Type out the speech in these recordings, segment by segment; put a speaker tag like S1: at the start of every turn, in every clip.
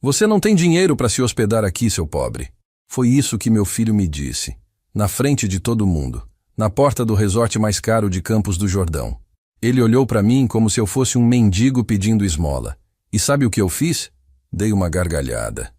S1: Você não tem dinheiro para se hospedar aqui, seu pobre. Foi isso que meu filho me disse, na frente de todo mundo, na porta do resort mais caro de Campos do Jordão. Ele olhou para mim como se eu fosse um mendigo pedindo esmola. E sabe o que eu fiz? Dei uma gargalhada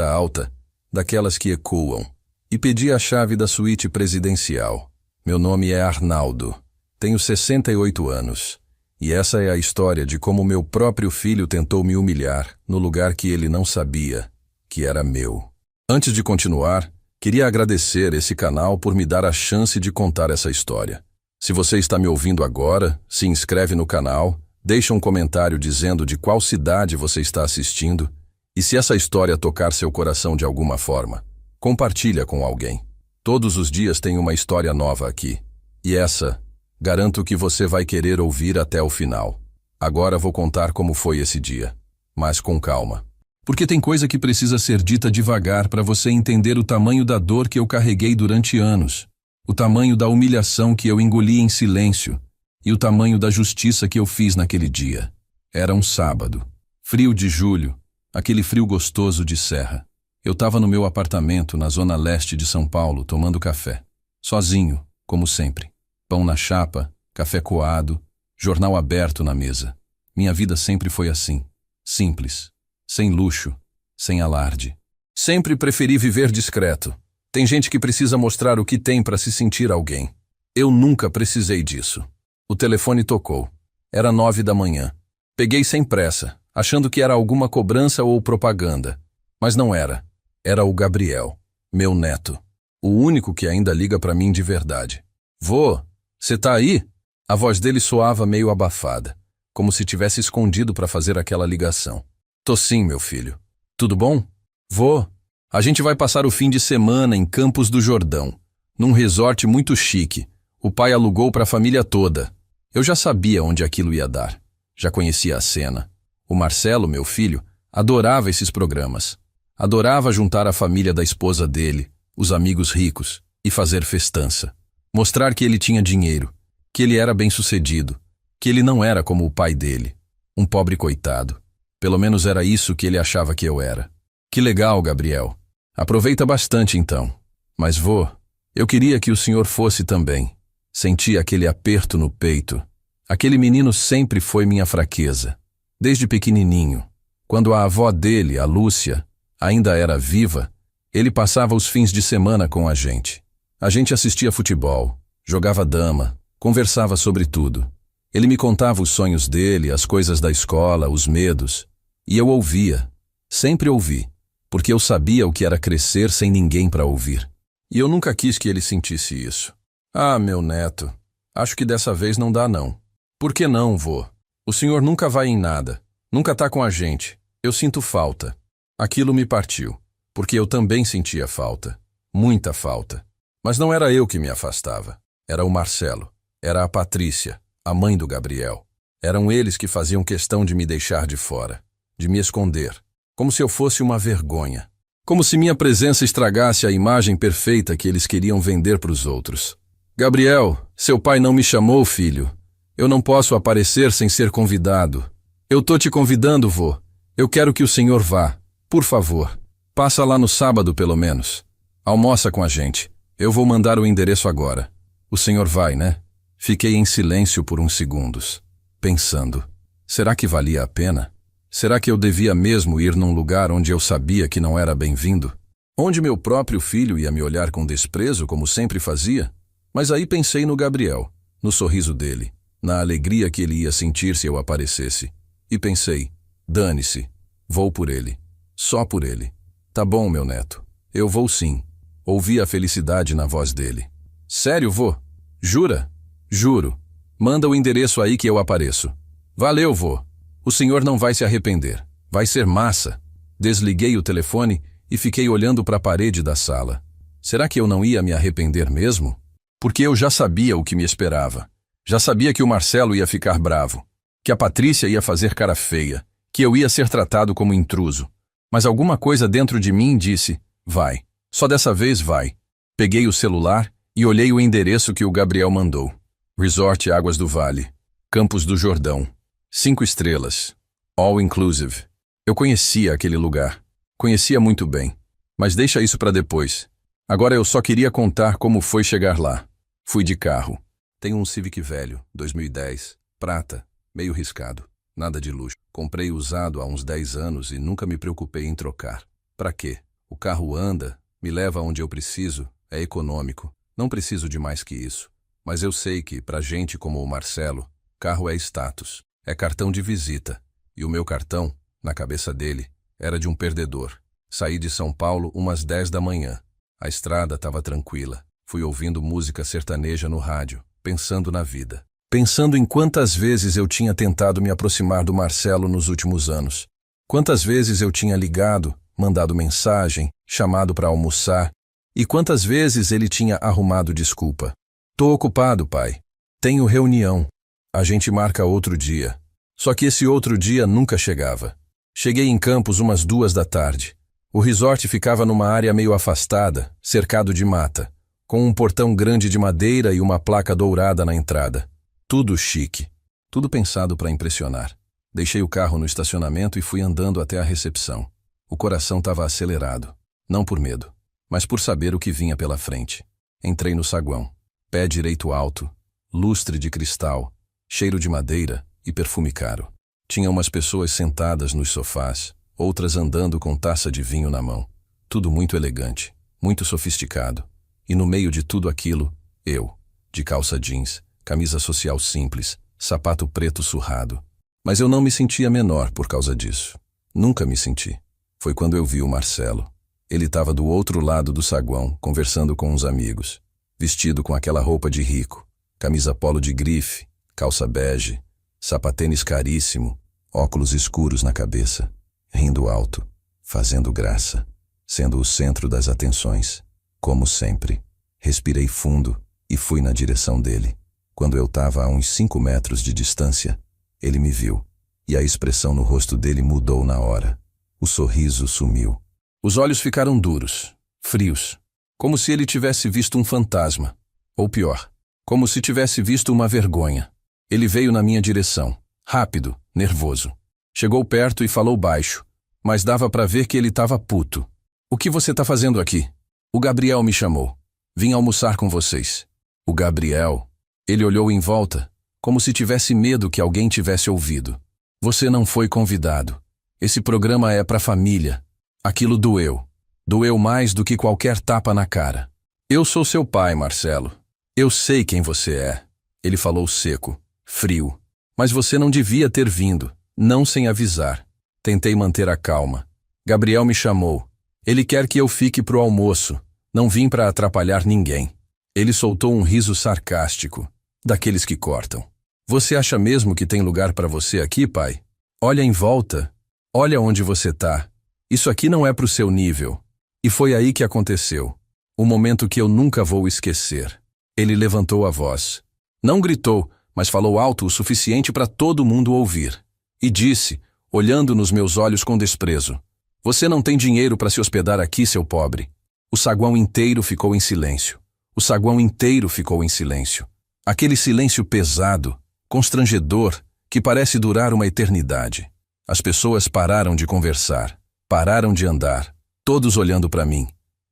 S1: alta, daquelas que ecoam, e pedi a chave da suíte presidencial. Meu nome é Arnaldo, tenho 68 anos, e essa é a história de como meu próprio filho tentou me humilhar no lugar que ele não sabia, que era meu. Antes de continuar, queria agradecer esse canal por me dar a chance de contar essa história. Se você está me ouvindo agora, se inscreve no canal, deixa um comentário dizendo de qual cidade você está assistindo, e se essa história tocar seu coração de alguma forma, compartilha com alguém. Todos os dias tem uma história nova aqui. E essa, garanto que você vai querer ouvir até o final. Agora vou contar como foi esse dia, mas com calma. Porque tem coisa que precisa ser dita devagar para você entender o tamanho da dor que eu carreguei durante anos, o tamanho da humilhação que eu engoli em silêncio e o tamanho da justiça que eu fiz naquele dia. Era um sábado, frio de julho, aquele frio gostoso de serra. Eu estava no meu apartamento na zona leste de São Paulo tomando café. Sozinho, como sempre. Pão na chapa, café coado, jornal aberto na mesa. Minha vida sempre foi assim. Simples. Sem luxo. Sem alarde. Sempre preferi viver discreto. Tem gente que precisa mostrar o que tem para se sentir alguém. Eu nunca precisei disso. O telefone tocou. Era 9 da manhã. Peguei sem pressa, achando que era alguma cobrança ou propaganda. Mas não era. Era o Gabriel, meu neto. O único que ainda liga para mim de verdade. Vô, você tá aí? A voz dele soava meio abafada, como se tivesse escondido para fazer aquela ligação. Tô sim, meu filho. Tudo bom? Vô, a gente vai passar o fim de semana em Campos do Jordão, num resort muito chique. O pai alugou para a família toda. Eu já sabia onde aquilo ia dar. Já conhecia a cena. O Marcelo, meu filho, adorava esses programas. Adorava juntar a família da esposa dele, os amigos ricos, e fazer festança. Mostrar que ele tinha dinheiro, que ele era bem-sucedido, que ele não era como o pai dele, um pobre coitado. Pelo menos era isso que ele achava que eu era. Que legal, Gabriel. Aproveita bastante então. Mas vô, eu queria que o senhor fosse também. Senti aquele aperto no peito. Aquele menino sempre foi minha fraqueza. Desde pequenininho. Quando a avó dele, a Lúcia, ainda era viva, ele passava os fins de semana com a gente. A gente assistia futebol, jogava dama, conversava sobre tudo. Ele me contava os sonhos dele, as coisas da escola, os medos. E eu ouvia. Sempre ouvi. Porque eu sabia o que era crescer sem ninguém para ouvir. E eu nunca quis que ele sentisse isso. Ah, meu neto, acho que dessa vez não dá não. Por que não, vô? O senhor nunca vai em nada. Nunca tá com a gente. Eu sinto falta. Aquilo me partiu, porque eu também sentia falta. Muita falta. Mas não era eu que me afastava. Era o Marcelo. Era a Patrícia, a mãe do Gabriel. Eram eles que faziam questão de me deixar de fora. De me esconder. Como se eu fosse uma vergonha. Como se minha presença estragasse a imagem perfeita que eles queriam vender para os outros. Gabriel, seu pai não me chamou, filho. Eu não posso aparecer sem ser convidado. Eu tô te convidando, vô. Eu quero que o senhor vá. Por favor. Passa lá no sábado, pelo menos. Almoça com a gente. Eu vou mandar o endereço agora. O senhor vai, né? Fiquei em silêncio por uns segundos, pensando. Será que valia a pena? Será que eu devia mesmo ir num lugar onde eu sabia que não era bem-vindo? Onde meu próprio filho ia me olhar com desprezo, como sempre fazia? Mas aí pensei no Gabriel, no sorriso dele, na alegria que ele ia sentir se eu aparecesse. E pensei, dane-se, vou por ele. Só por ele. Tá bom, meu neto. Eu vou sim. Ouvi a felicidade na voz dele. Sério, vô? Jura? Juro. Manda o endereço aí que eu apareço. Valeu, vô. O senhor não vai se arrepender. Vai ser massa. Desliguei o telefone e fiquei olhando para a parede da sala. Será que eu não ia me arrepender mesmo? Porque eu já sabia o que me esperava. Já sabia que o Marcelo ia ficar bravo. Que a Patrícia ia fazer cara feia. Que eu ia ser tratado como intruso. Mas alguma coisa dentro de mim disse, vai. Só dessa vez vai. Peguei o celular e olhei o endereço que o Gabriel mandou. Resort Águas do Vale. Campos do Jordão. 5 estrelas. All inclusive. Eu conhecia aquele lugar. Conhecia muito bem. Mas deixa isso para depois. Agora eu só queria contar como foi chegar lá. Fui de carro. Tenho um Civic velho, 2010, prata, meio riscado. Nada de luxo. Comprei usado há uns 10 anos e nunca me preocupei em trocar. Pra quê? O carro anda, me leva onde eu preciso, é econômico. Não preciso de mais que isso. Mas eu sei que, pra gente como o Marcelo, carro é status, é cartão de visita. E o meu cartão, na cabeça dele, era de um perdedor. Saí de São Paulo umas 10 da manhã. A estrada estava tranquila. Fui ouvindo música sertaneja no rádio, pensando na vida. Pensando em quantas vezes eu tinha tentado me aproximar do Marcelo nos últimos anos. Quantas vezes eu tinha ligado, mandado mensagem, chamado para almoçar. E quantas vezes ele tinha arrumado desculpa. Tô ocupado, pai. Tenho reunião. A gente marca outro dia. Só que esse outro dia nunca chegava. Cheguei em Campos umas 2 da tarde. O resort ficava numa área meio afastada, cercado de mata, com um portão grande de madeira e uma placa dourada na entrada. Tudo chique. Tudo pensado para impressionar. Deixei o carro no estacionamento e fui andando até a recepção. O coração estava acelerado. Não por medo, mas por saber o que vinha pela frente. Entrei no saguão. Pé direito alto, lustre de cristal, cheiro de madeira e perfume caro. Tinha umas pessoas sentadas nos sofás, outras andando com taça de vinho na mão. Tudo muito elegante, muito sofisticado. E no meio de tudo aquilo, eu, de calça jeans, camisa social simples, sapato preto surrado. Mas eu não me sentia menor por causa disso. Nunca me senti. Foi quando eu vi o Marcelo. Ele estava do outro lado do saguão, conversando com uns amigos. Vestido com aquela roupa de rico, camisa polo de grife, calça bege, sapatênis caríssimo, óculos escuros na cabeça, rindo alto, fazendo graça, sendo o centro das atenções. Como sempre, respirei fundo e fui na direção dele. Quando eu estava a uns 5 metros de distância, ele me viu, e a expressão no rosto dele mudou na hora. O sorriso sumiu. Os olhos ficaram duros, frios, como se ele tivesse visto um fantasma. Ou pior, como se tivesse visto uma vergonha. Ele veio na minha direção, rápido, nervoso. Chegou perto e falou baixo, mas dava para ver que ele estava puto. O que você tá fazendo aqui? O Gabriel me chamou. Vim almoçar com vocês. O Gabriel. Ele olhou em volta, como se tivesse medo que alguém tivesse ouvido. Você não foi convidado. Esse programa é pra família. Aquilo doeu. Doeu mais do que qualquer tapa na cara. Eu sou seu pai, Marcelo. Eu sei quem você é. Ele falou seco, frio. Mas você não devia ter vindo, não sem avisar. Tentei manter a calma. Gabriel me chamou. Ele quer que eu fique pro almoço. Não vim para atrapalhar ninguém. Ele soltou um riso sarcástico, daqueles que cortam. Você acha mesmo que tem lugar para você aqui, pai? Olha em volta. Olha onde você tá. Isso aqui não é pro seu nível. E foi aí que aconteceu. O momento que eu nunca vou esquecer. Ele levantou a voz. Não gritou, mas falou alto o suficiente para todo mundo ouvir. E disse, olhando nos meus olhos com desprezo: Você não tem dinheiro para se hospedar aqui, seu pobre. O saguão inteiro ficou em silêncio. O saguão inteiro ficou em silêncio. Aquele silêncio pesado, constrangedor, que parece durar uma eternidade. As pessoas pararam de conversar, pararam de andar, todos olhando para mim,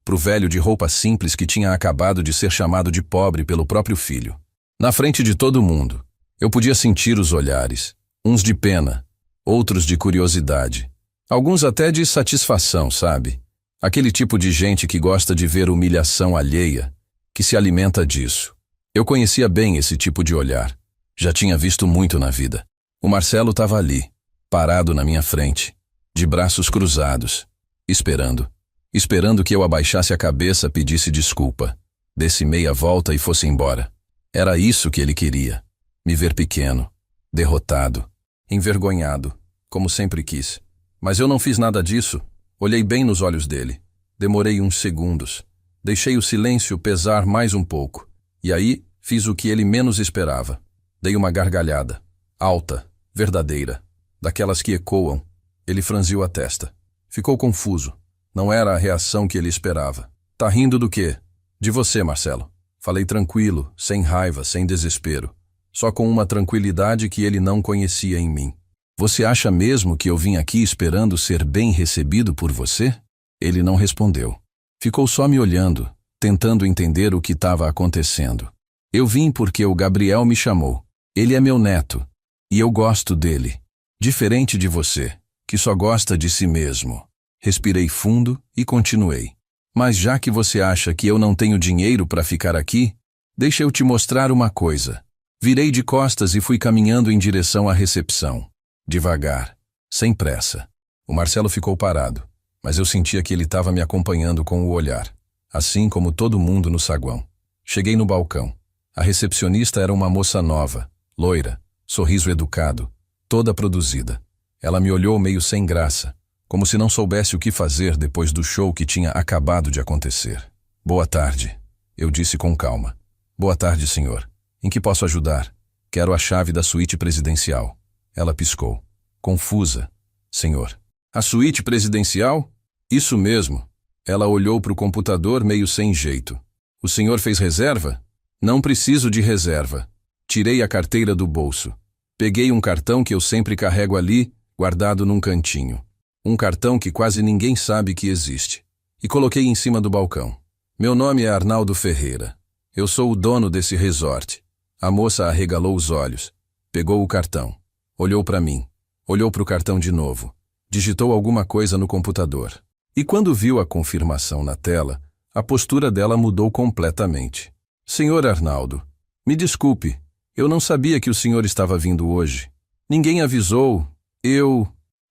S1: pro velho de roupa simples que tinha acabado de ser chamado de pobre pelo próprio filho. Na frente de todo mundo, eu podia sentir os olhares, uns de pena, outros de curiosidade, alguns até de satisfação, sabe? Aquele tipo de gente que gosta de ver humilhação alheia, que se alimenta disso. Eu conhecia bem esse tipo de olhar. Já tinha visto muito na vida. O Marcelo estava ali, parado na minha frente, de braços cruzados, esperando que eu abaixasse a cabeça, pedisse desculpa, desse meia volta e fosse embora. Era isso que ele queria, me ver pequeno, derrotado, envergonhado, como sempre quis. Mas eu não fiz nada disso. Olhei bem nos olhos dele. Demorei uns segundos. Deixei o silêncio pesar mais um pouco. E aí, fiz o que ele menos esperava. Dei uma gargalhada. Alta, verdadeira. Daquelas que ecoam. Ele franziu a testa. Ficou confuso. Não era a reação que ele esperava. Tá rindo do quê? De você, Marcelo. Falei tranquilo, sem raiva, sem desespero. Só com uma tranquilidade que ele não conhecia em mim. Você acha mesmo que eu vim aqui esperando ser bem recebido por você? Ele não respondeu. Ficou só me olhando, tentando entender o que estava acontecendo. Eu vim porque o Gabriel me chamou. Ele é meu neto. E eu gosto dele. Diferente de você, que só gosta de si mesmo. Respirei fundo e continuei. Mas já que você acha que eu não tenho dinheiro para ficar aqui, deixa eu te mostrar uma coisa. Virei de costas e fui caminhando em direção à recepção. Devagar, sem pressa. O Marcelo ficou parado, mas eu sentia que ele estava me acompanhando com o olhar, assim como todo mundo no saguão. Cheguei no balcão. A recepcionista era uma moça nova, loira, sorriso educado, toda produzida. Ela me olhou meio sem graça, como se não soubesse o que fazer depois do show que tinha acabado de acontecer. Boa tarde, eu disse com calma. Boa tarde, senhor. Em que posso ajudar? Quero a chave da suíte presidencial. Ela piscou. Confusa. Senhor. A suíte presidencial? Isso mesmo. Ela olhou para o computador meio sem jeito. O senhor fez reserva? Não preciso de reserva. Tirei a carteira do bolso. Peguei um cartão que eu sempre carrego ali, guardado num cantinho. Um cartão que quase ninguém sabe que existe. E coloquei em cima do balcão. Meu nome é Arnaldo Ferreira. Eu sou o dono desse resort. A moça arregalou os olhos. Pegou o cartão. Olhou para mim. Olhou para o cartão de novo. Digitou alguma coisa no computador. E quando viu a confirmação na tela, a postura dela mudou completamente. Senhor Arnaldo, me desculpe. Eu não sabia que o senhor estava vindo hoje. Ninguém avisou.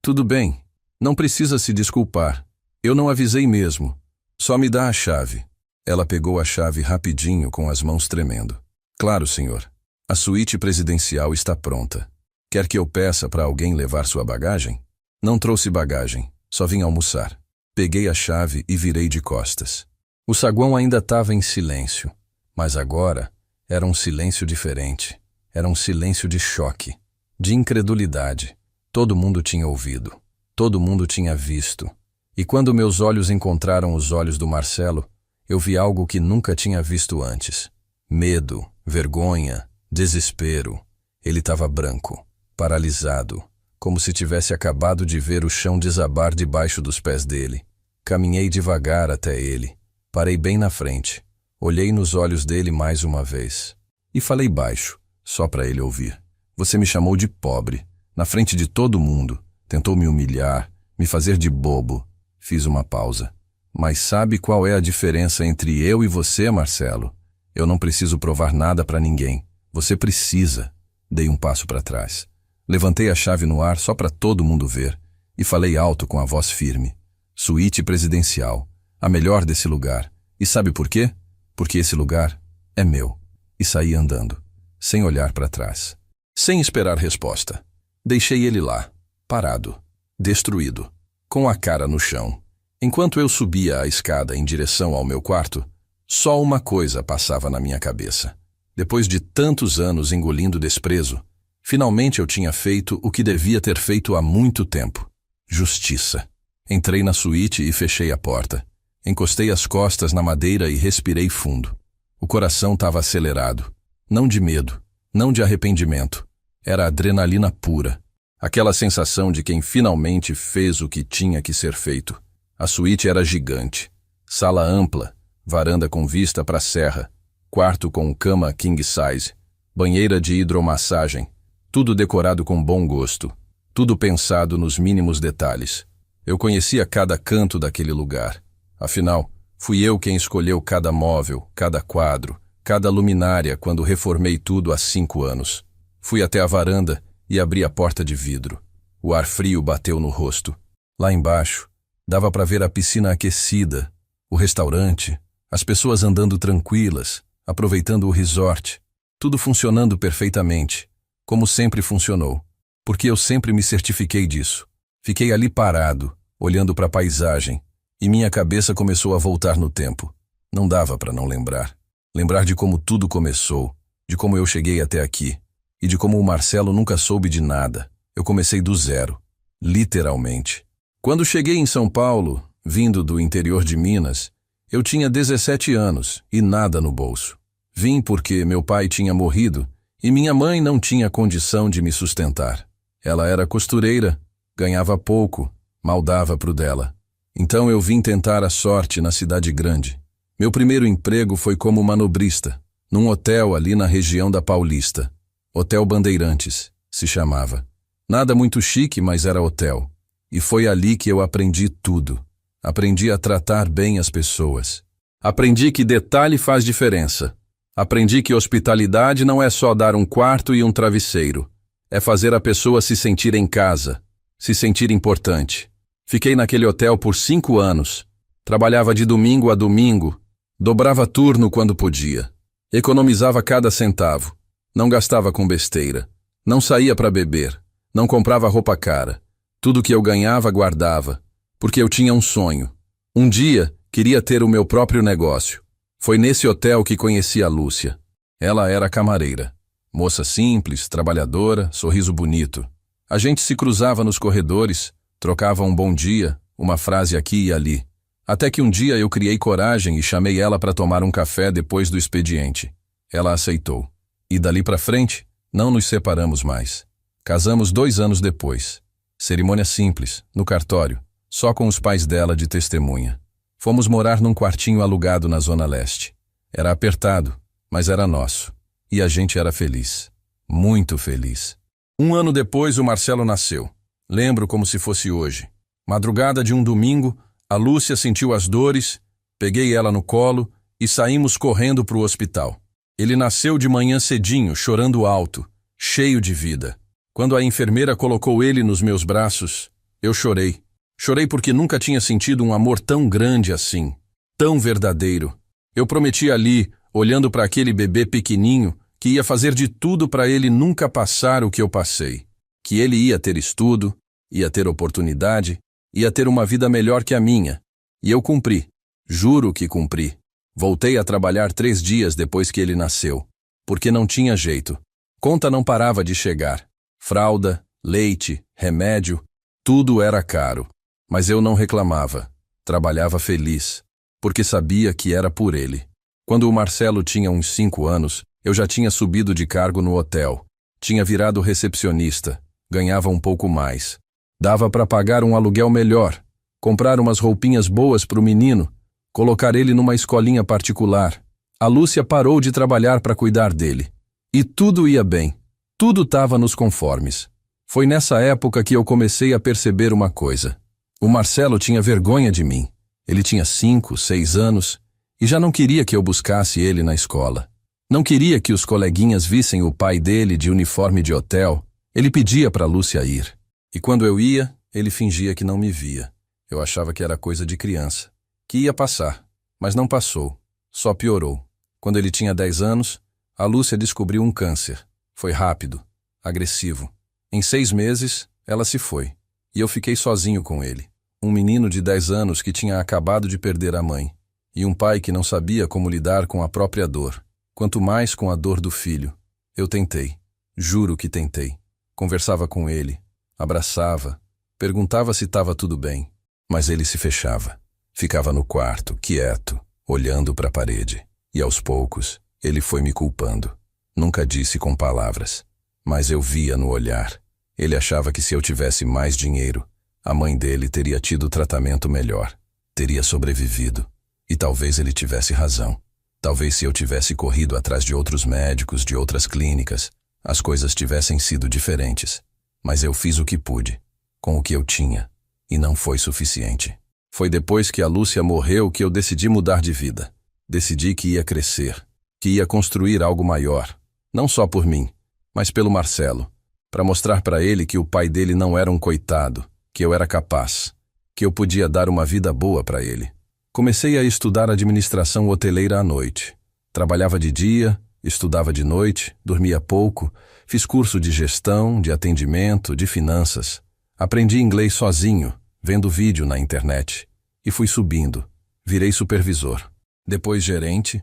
S1: Tudo bem. Não precisa se desculpar. Eu não avisei mesmo. Só me dá a chave. Ela pegou a chave rapidinho com as mãos tremendo. Claro, senhor. A suíte presidencial está pronta. Quer que eu peça para alguém levar sua bagagem? Não trouxe bagagem. Só vim almoçar. Peguei a chave e virei de costas. O saguão ainda estava em silêncio. Mas agora era um silêncio diferente. Era um silêncio de choque, de incredulidade. Todo mundo tinha ouvido. Todo mundo tinha visto. E quando meus olhos encontraram os olhos do Marcelo, eu vi algo que nunca tinha visto antes. Medo, vergonha, desespero. Ele estava branco, paralisado, como se tivesse acabado de ver o chão desabar debaixo dos pés dele. Caminhei devagar até ele. Parei bem na frente. Olhei nos olhos dele mais uma vez. E falei baixo, só para ele ouvir. Você me chamou de pobre, na frente de todo mundo. Tentou me humilhar, me fazer de bobo. Fiz uma pausa. Mas sabe qual é a diferença entre eu e você, Marcelo? Eu não preciso provar nada para ninguém. Você precisa. Dei um passo para trás. Levantei a chave no ar só para todo mundo ver. E falei alto com a voz firme. Suíte presidencial. A melhor desse lugar. E sabe por quê? Porque esse lugar é meu. E saí andando, sem olhar para trás. Sem esperar resposta. Deixei ele lá, parado, destruído, com a cara no chão. Enquanto eu subia a escada em direção ao meu quarto, só uma coisa passava na minha cabeça. Depois de tantos anos engolindo desprezo, finalmente eu tinha feito o que devia ter feito há muito tempo. Justiça. Entrei na suíte e fechei a porta. Encostei as costas na madeira e respirei fundo. O coração estava acelerado. Não de medo, não de arrependimento. Era adrenalina pura. Aquela sensação de quem finalmente fez o que tinha que ser feito. A suíte era gigante. Sala ampla, varanda com vista para a serra, quarto com cama king size, banheira de hidromassagem, tudo decorado com bom gosto, tudo pensado nos mínimos detalhes. Eu conhecia cada canto daquele lugar. Afinal, fui eu quem escolheu cada móvel, cada quadro, cada luminária quando reformei tudo há 5 anos. Fui até a varanda e abri a porta de vidro. O ar frio bateu no rosto. Lá embaixo, dava para ver a piscina aquecida, o restaurante, as pessoas andando tranquilas, aproveitando o resort, tudo funcionando perfeitamente, como sempre funcionou, porque eu sempre me certifiquei disso. Fiquei ali parado, olhando para a paisagem, e minha cabeça começou a voltar no tempo. Não dava para não lembrar. Lembrar de como tudo começou, de como eu cheguei até aqui, e de como o Marcelo nunca soube de nada. Eu comecei do zero, literalmente. Quando cheguei em São Paulo, vindo do interior de Minas, eu tinha 17 anos e nada no bolso. Vim porque meu pai tinha morrido e minha mãe não tinha condição de me sustentar. Ela era costureira, ganhava pouco, mal dava pro dela. Então eu vim tentar a sorte na cidade grande. Meu primeiro emprego foi como manobrista, num hotel ali na região da Paulista. Hotel Bandeirantes, se chamava. Nada muito chique, mas era hotel. E foi ali que eu aprendi tudo. Aprendi a tratar bem as pessoas. Aprendi que detalhe faz diferença. Aprendi que hospitalidade não é só dar um quarto e um travesseiro. É fazer a pessoa se sentir em casa, se sentir importante. Fiquei naquele hotel por 5 anos. Trabalhava de domingo a domingo. Dobrava turno quando podia. Economizava cada centavo. Não gastava com besteira. Não saía para beber. Não comprava roupa cara. Tudo que eu ganhava, guardava. Porque eu tinha um sonho. Um dia, queria ter o meu próprio negócio. Foi nesse hotel que conheci a Lúcia. Ela era camareira. Moça simples, trabalhadora, sorriso bonito. A gente se cruzava nos corredores, trocava um bom dia, uma frase aqui e ali. Até que um dia eu criei coragem e chamei ela para tomar um café depois do expediente. Ela aceitou. E dali para frente, não nos separamos mais. Casamos 2 anos depois. Cerimônia simples, no cartório, só com os pais dela de testemunha. Fomos morar num quartinho alugado na Zona Leste. Era apertado, mas era nosso. E a gente era feliz. Muito feliz. 1 ano depois, o Marcelo nasceu. Lembro como se fosse hoje. Madrugada de um domingo, a Lúcia sentiu as dores, peguei ela no colo e saímos correndo para o hospital. Ele nasceu de manhã cedinho, chorando alto, cheio de vida. Quando a enfermeira colocou ele nos meus braços, eu chorei. Chorei porque nunca tinha sentido um amor tão grande assim, tão verdadeiro. Eu prometi ali, olhando para aquele bebê pequenininho, que ia fazer de tudo para ele nunca passar o que eu passei. Que ele ia ter estudo, ia ter oportunidade, ia ter uma vida melhor que a minha. E eu cumpri. Juro que cumpri. Voltei a trabalhar 3 dias depois que ele nasceu. Porque não tinha jeito. Conta não parava de chegar. Fralda, leite, remédio, tudo era caro. Mas eu não reclamava. Trabalhava feliz. Porque sabia que era por ele. Quando o Marcelo tinha uns 5 anos, eu já tinha subido de cargo no hotel. Tinha virado recepcionista. Ganhava um pouco mais. Dava para pagar um aluguel melhor. Comprar umas roupinhas boas para o menino. Colocar ele numa escolinha particular. A Lúcia parou de trabalhar para cuidar dele. E tudo ia bem. Tudo estava nos conformes. Foi nessa época que eu comecei a perceber uma coisa. O Marcelo tinha vergonha de mim. Ele tinha 5, 6 anos e já não queria que eu buscasse ele na escola. Não queria que os coleguinhas vissem o pai dele de uniforme de hotel. Ele pedia para Lúcia ir. E quando eu ia, ele fingia que não me via. Eu achava que era coisa de criança. Que ia passar, mas não passou. Só piorou. Quando ele tinha 10 anos, a Lúcia descobriu um câncer. Foi rápido, agressivo. Em 6 meses, ela se foi. E eu fiquei sozinho com ele. Um menino de 10 anos que tinha acabado de perder a mãe. E um pai que não sabia como lidar com a própria dor. Quanto mais com a dor do filho. Eu tentei. Juro que tentei. Conversava com ele. Abraçava. Perguntava se estava tudo bem. Mas ele se fechava. Ficava no quarto, quieto, olhando para a parede. E aos poucos, ele foi me culpando. Nunca disse com palavras, mas eu via no olhar. Ele achava que se eu tivesse mais dinheiro, a mãe dele teria tido tratamento melhor, teria sobrevivido. E talvez ele tivesse razão. Talvez se eu tivesse corrido atrás de outros médicos, de outras clínicas, as coisas tivessem sido diferentes. Mas eu fiz o que pude, com o que eu tinha, e não foi suficiente. Foi depois que a Lúcia morreu que eu decidi mudar de vida. Decidi que ia crescer, que ia construir algo maior. Não só por mim, mas pelo Marcelo, para mostrar para ele que o pai dele não era um coitado, que eu era capaz, que eu podia dar uma vida boa para ele. Comecei a estudar administração hoteleira à noite. Trabalhava de dia, estudava de noite, dormia pouco, fiz curso de gestão, de atendimento, de finanças. Aprendi inglês sozinho, vendo vídeo na internet. E fui subindo. Virei supervisor. Depois gerente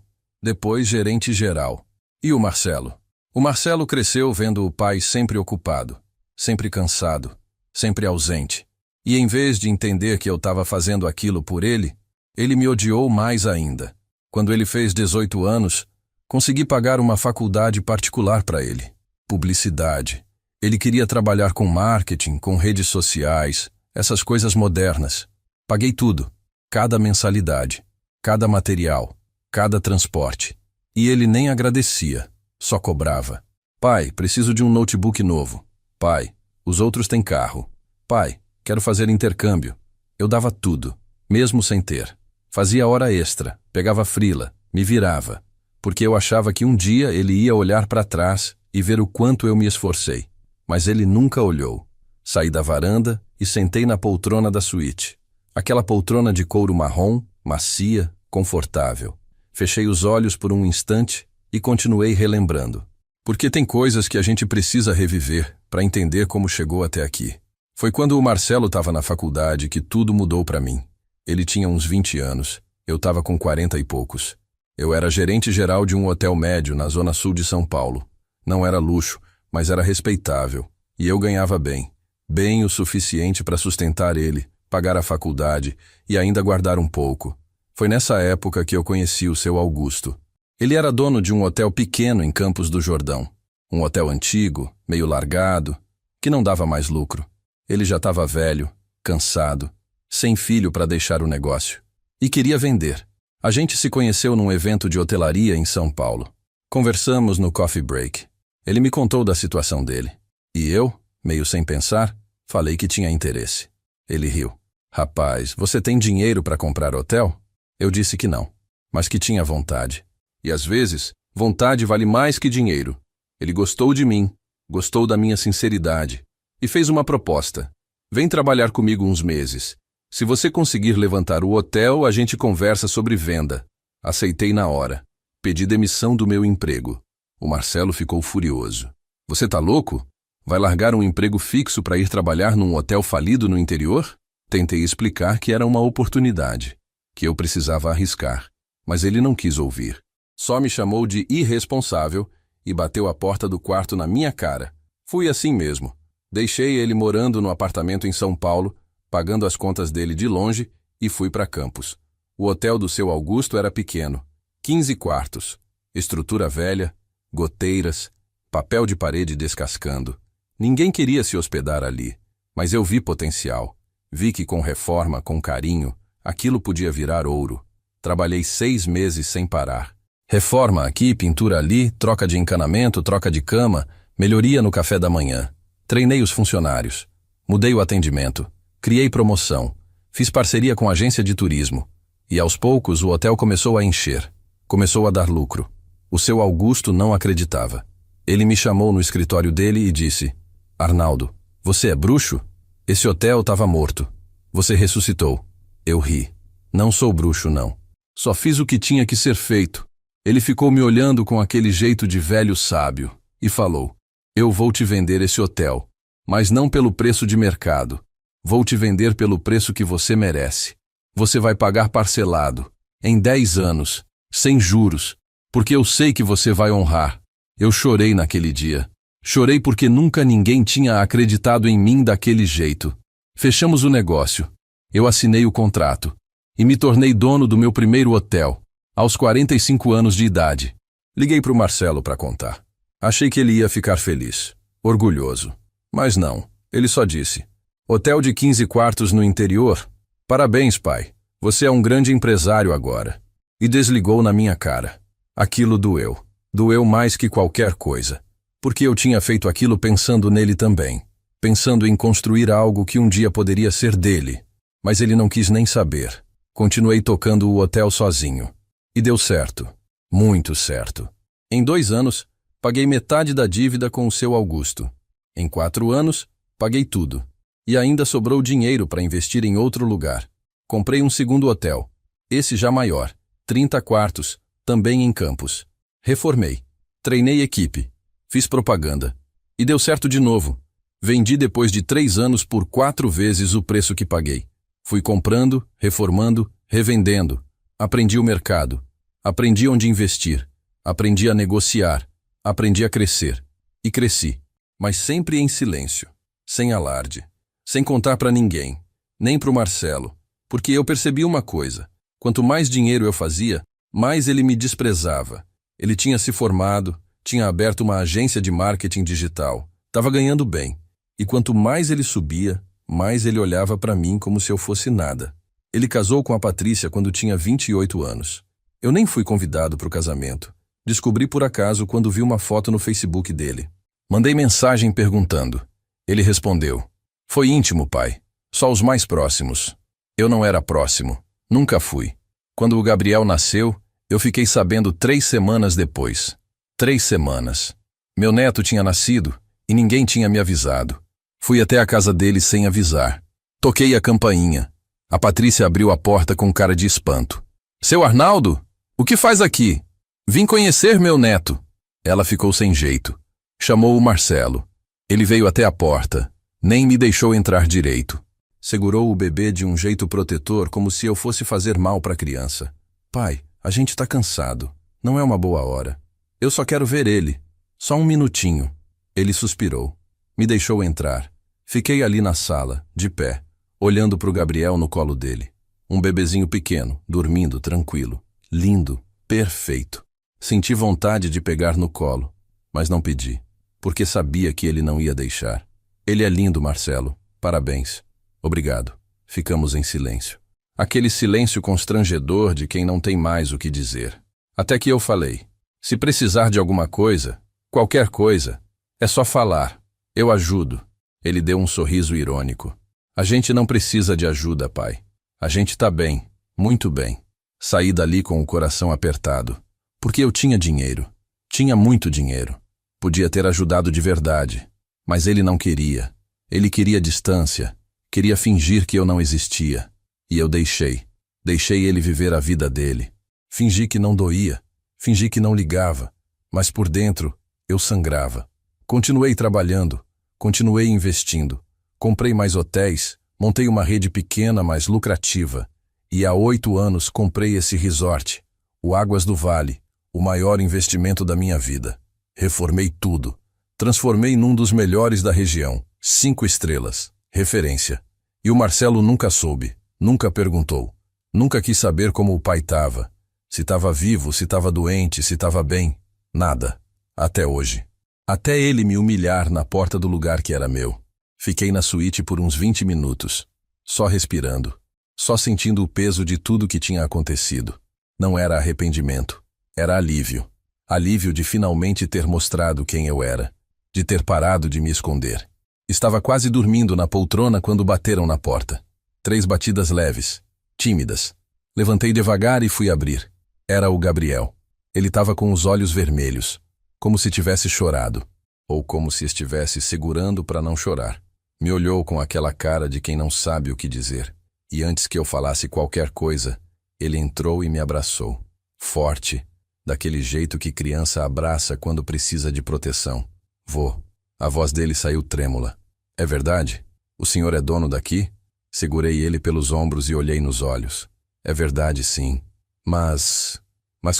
S1: geral. E o Marcelo? O Marcelo cresceu vendo o pai sempre ocupado, sempre cansado, sempre ausente. E em vez de entender que eu estava fazendo aquilo por ele, ele me odiou mais ainda. Quando ele fez 18 anos, consegui pagar uma faculdade particular para ele. Publicidade. Ele queria trabalhar com marketing, com redes sociais, essas coisas modernas. Paguei tudo, cada mensalidade, cada material, cada transporte. E ele nem agradecia, só cobrava. Pai, preciso de um notebook novo. Pai, os outros têm carro. Pai, quero fazer intercâmbio. Eu dava tudo, mesmo sem ter. Fazia hora extra, pegava frila, me virava, porque eu achava que um dia ele ia olhar para trás e ver o quanto eu me esforcei. Mas ele nunca olhou. Saí da varanda e sentei na poltrona da suíte. Aquela poltrona de couro marrom, macia, confortável. Fechei os olhos por um instante e continuei relembrando. Porque tem coisas que a gente precisa reviver para entender como chegou até aqui. Foi quando o Marcelo estava na faculdade que tudo mudou para mim. Ele tinha uns 20 anos, eu estava com 40 e poucos. Eu era gerente geral de um hotel médio na zona sul de São Paulo. Não era luxo, mas era respeitável. E eu ganhava bem. Bem o suficiente para sustentar ele, pagar a faculdade e ainda guardar um pouco. Foi nessa época que eu conheci o seu Augusto. Ele era dono de um hotel pequeno em Campos do Jordão. Um hotel antigo, meio largado, que não dava mais lucro. Ele já estava velho, cansado, sem filho para deixar o negócio. E queria vender. A gente se conheceu num evento de hotelaria em São Paulo. Conversamos no coffee break. Ele me contou da situação dele. E eu, meio sem pensar, falei que tinha interesse. Ele riu. Rapaz, você tem dinheiro para comprar hotel? Eu disse que não, mas que tinha vontade. E às vezes, vontade vale mais que dinheiro. Ele gostou de mim, gostou da minha sinceridade e fez uma proposta. Vem trabalhar comigo uns meses. Se você conseguir levantar o hotel, a gente conversa sobre venda. Aceitei na hora. Pedi demissão do meu emprego. O Marcelo ficou furioso. Você tá louco? Vai largar um emprego fixo para ir trabalhar num hotel falido no interior? Tentei explicar que era uma oportunidade, que eu precisava arriscar, mas ele não quis ouvir. Só me chamou de irresponsável e bateu a porta do quarto na minha cara. Fui assim mesmo. Deixei ele morando no apartamento em São Paulo, pagando as contas dele de longe, e fui para Campos. O hotel do seu Augusto era pequeno, 15 quartos, estrutura velha, goteiras, papel de parede descascando. Ninguém queria se hospedar ali, mas eu vi potencial. Vi que com reforma, com carinho, aquilo podia virar ouro. Trabalhei 6 meses sem parar. Reforma aqui, pintura ali, troca de encanamento, troca de cama, melhoria no café da manhã. Treinei os funcionários. Mudei o atendimento. Criei promoção. Fiz parceria com agência de turismo. E aos poucos o hotel começou a encher. Começou a dar lucro. O seu Augusto não acreditava. Ele me chamou no escritório dele e disse: Arnaldo, você é bruxo? Esse hotel estava morto. Você ressuscitou. Eu ri. Não sou bruxo, não. Só fiz o que tinha que ser feito. Ele ficou me olhando com aquele jeito de velho sábio e falou: eu vou te vender esse hotel, mas não pelo preço de mercado. Vou te vender pelo preço que você merece. Você vai pagar parcelado, em 10 anos, sem juros, porque eu sei que você vai honrar. Eu chorei naquele dia. Chorei porque nunca ninguém tinha acreditado em mim daquele jeito. Fechamos o negócio. Eu assinei o contrato e me tornei dono do meu primeiro hotel, aos 45 anos de idade. Liguei para o Marcelo para contar. Achei que ele ia ficar feliz, orgulhoso. Mas não, ele só disse: hotel de 15 quartos no interior? Parabéns, pai. Você é um grande empresário agora. E desligou na minha cara. Aquilo doeu. Doeu mais que qualquer coisa. Porque eu tinha feito aquilo pensando nele também. Pensando em construir algo que um dia poderia ser dele. Mas ele não quis nem saber. Continuei tocando o hotel sozinho. E deu certo. Muito certo. Em 2 anos, paguei metade da dívida com o seu Augusto. Em 4 anos, paguei tudo. E ainda sobrou dinheiro para investir em outro lugar. Comprei um segundo hotel. Esse já maior. 30 quartos, também em Campos. Reformei. Treinei equipe. Fiz propaganda. E deu certo de novo. Vendi depois de 3 anos por 4 vezes o preço que paguei. Fui comprando, reformando, revendendo. Aprendi o mercado. Aprendi onde investir. Aprendi a negociar. Aprendi a crescer. E cresci. Mas sempre em silêncio. Sem alarde. Sem contar para ninguém. Nem para o Marcelo. Porque eu percebi uma coisa. Quanto mais dinheiro eu fazia, mais ele me desprezava. Ele tinha se formado, tinha aberto uma agência de marketing digital, Tava ganhando bem. E quanto mais ele subia, mais ele olhava para mim como se eu fosse nada. Ele casou com a Patrícia quando tinha 28 anos. Eu nem fui convidado para o casamento. Descobri por acaso quando vi uma foto no Facebook dele. Mandei mensagem perguntando. Ele respondeu: "Foi íntimo, pai. Só os mais próximos." Eu não era próximo. Nunca fui. Quando o Gabriel nasceu, eu fiquei sabendo 3 semanas depois. 3 semanas. Meu neto tinha nascido e ninguém tinha me avisado. Fui até a casa dele sem avisar. Toquei a campainha. A Patrícia abriu a porta com cara de espanto. "Seu Arnaldo? O que faz aqui?" "Vim conhecer meu neto." Ela ficou sem jeito. Chamou o Marcelo. Ele veio até a porta. Nem me deixou entrar direito. Segurou o bebê de um jeito protetor, como se eu fosse fazer mal para a criança. "Pai, a gente tá cansado. Não é uma boa hora. Eu só quero ver ele. Só um minutinho." Ele suspirou. Me deixou entrar. Fiquei ali na sala, de pé, olhando para o Gabriel no colo dele. Um bebezinho pequeno, dormindo tranquilo. Lindo, perfeito. Senti vontade de pegar no colo, mas não pedi, porque sabia que ele não ia deixar. "Ele é lindo, Marcelo. Parabéns." "Obrigado." Ficamos em silêncio. Aquele silêncio constrangedor de quem não tem mais o que dizer. Até que eu falei: "Se precisar de alguma coisa, qualquer coisa, é só falar. Eu ajudo." Ele deu um sorriso irônico. "A gente não precisa de ajuda, pai. A gente tá bem, muito bem." Saí dali com o coração apertado. Porque eu tinha dinheiro. Tinha muito dinheiro. Podia ter ajudado de verdade. Mas ele não queria. Ele queria distância. Queria fingir que eu não existia. E eu deixei. Deixei ele viver a vida dele. Fingi que não doía. Fingi que não ligava. Mas por dentro, eu sangrava. Continuei trabalhando. Continuei investindo. Comprei mais hotéis. Montei uma rede pequena, mas lucrativa. E há 8 anos comprei esse resort, o Águas do Vale, o maior investimento da minha vida. Reformei tudo. Transformei num dos melhores da região. 5 estrelas. Referência. E o Marcelo nunca soube. Nunca perguntou. Nunca quis saber como o pai estava. Se estava vivo, se estava doente, se estava bem. Nada. Até hoje. Até ele me humilhar na porta do lugar que era meu. Fiquei na suíte por uns 20 minutos. Só respirando. Só sentindo o peso de tudo que tinha acontecido. Não era arrependimento. Era alívio. Alívio de finalmente ter mostrado quem eu era. De ter parado de me esconder. Estava quase dormindo na poltrona quando bateram na porta. 3 batidas leves. Tímidas. Levantei devagar e fui abrir. Era o Gabriel. Ele estava com os olhos vermelhos. Como se tivesse chorado. Ou como se estivesse segurando para não chorar. Me olhou com aquela cara de quem não sabe o que dizer. E antes que eu falasse qualquer coisa, ele entrou e me abraçou. Forte, daquele jeito que criança abraça quando precisa de proteção. "Vô." A voz dele saiu trêmula. "É verdade? O senhor é dono daqui?" Segurei ele pelos ombros e olhei nos olhos. "É verdade, sim. Mas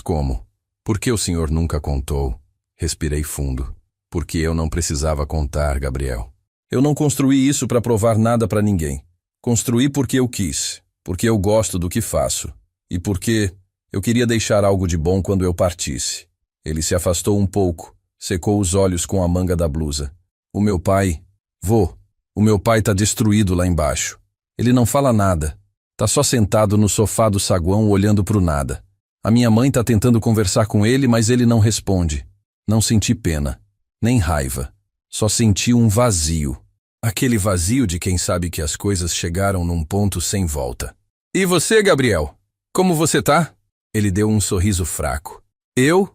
S1: como? Por que o senhor nunca contou?" Respirei fundo. "Porque eu não precisava contar, Gabriel. Eu não construí isso para provar nada para ninguém. Construí porque eu quis, porque eu gosto do que faço, e porque eu queria deixar algo de bom quando eu partisse." Ele se afastou um pouco, secou os olhos com a manga da blusa. "O meu pai, vô, o meu pai tá destruído lá embaixo. Ele não fala nada. Tá só sentado no sofá do saguão olhando pro nada. A minha mãe tá tentando conversar com ele, mas ele não responde." Não senti pena, nem raiva. Só senti um vazio. Aquele vazio de quem sabe que as coisas chegaram num ponto sem volta. "E você, Gabriel? Como você tá?" Ele deu um sorriso fraco. Eu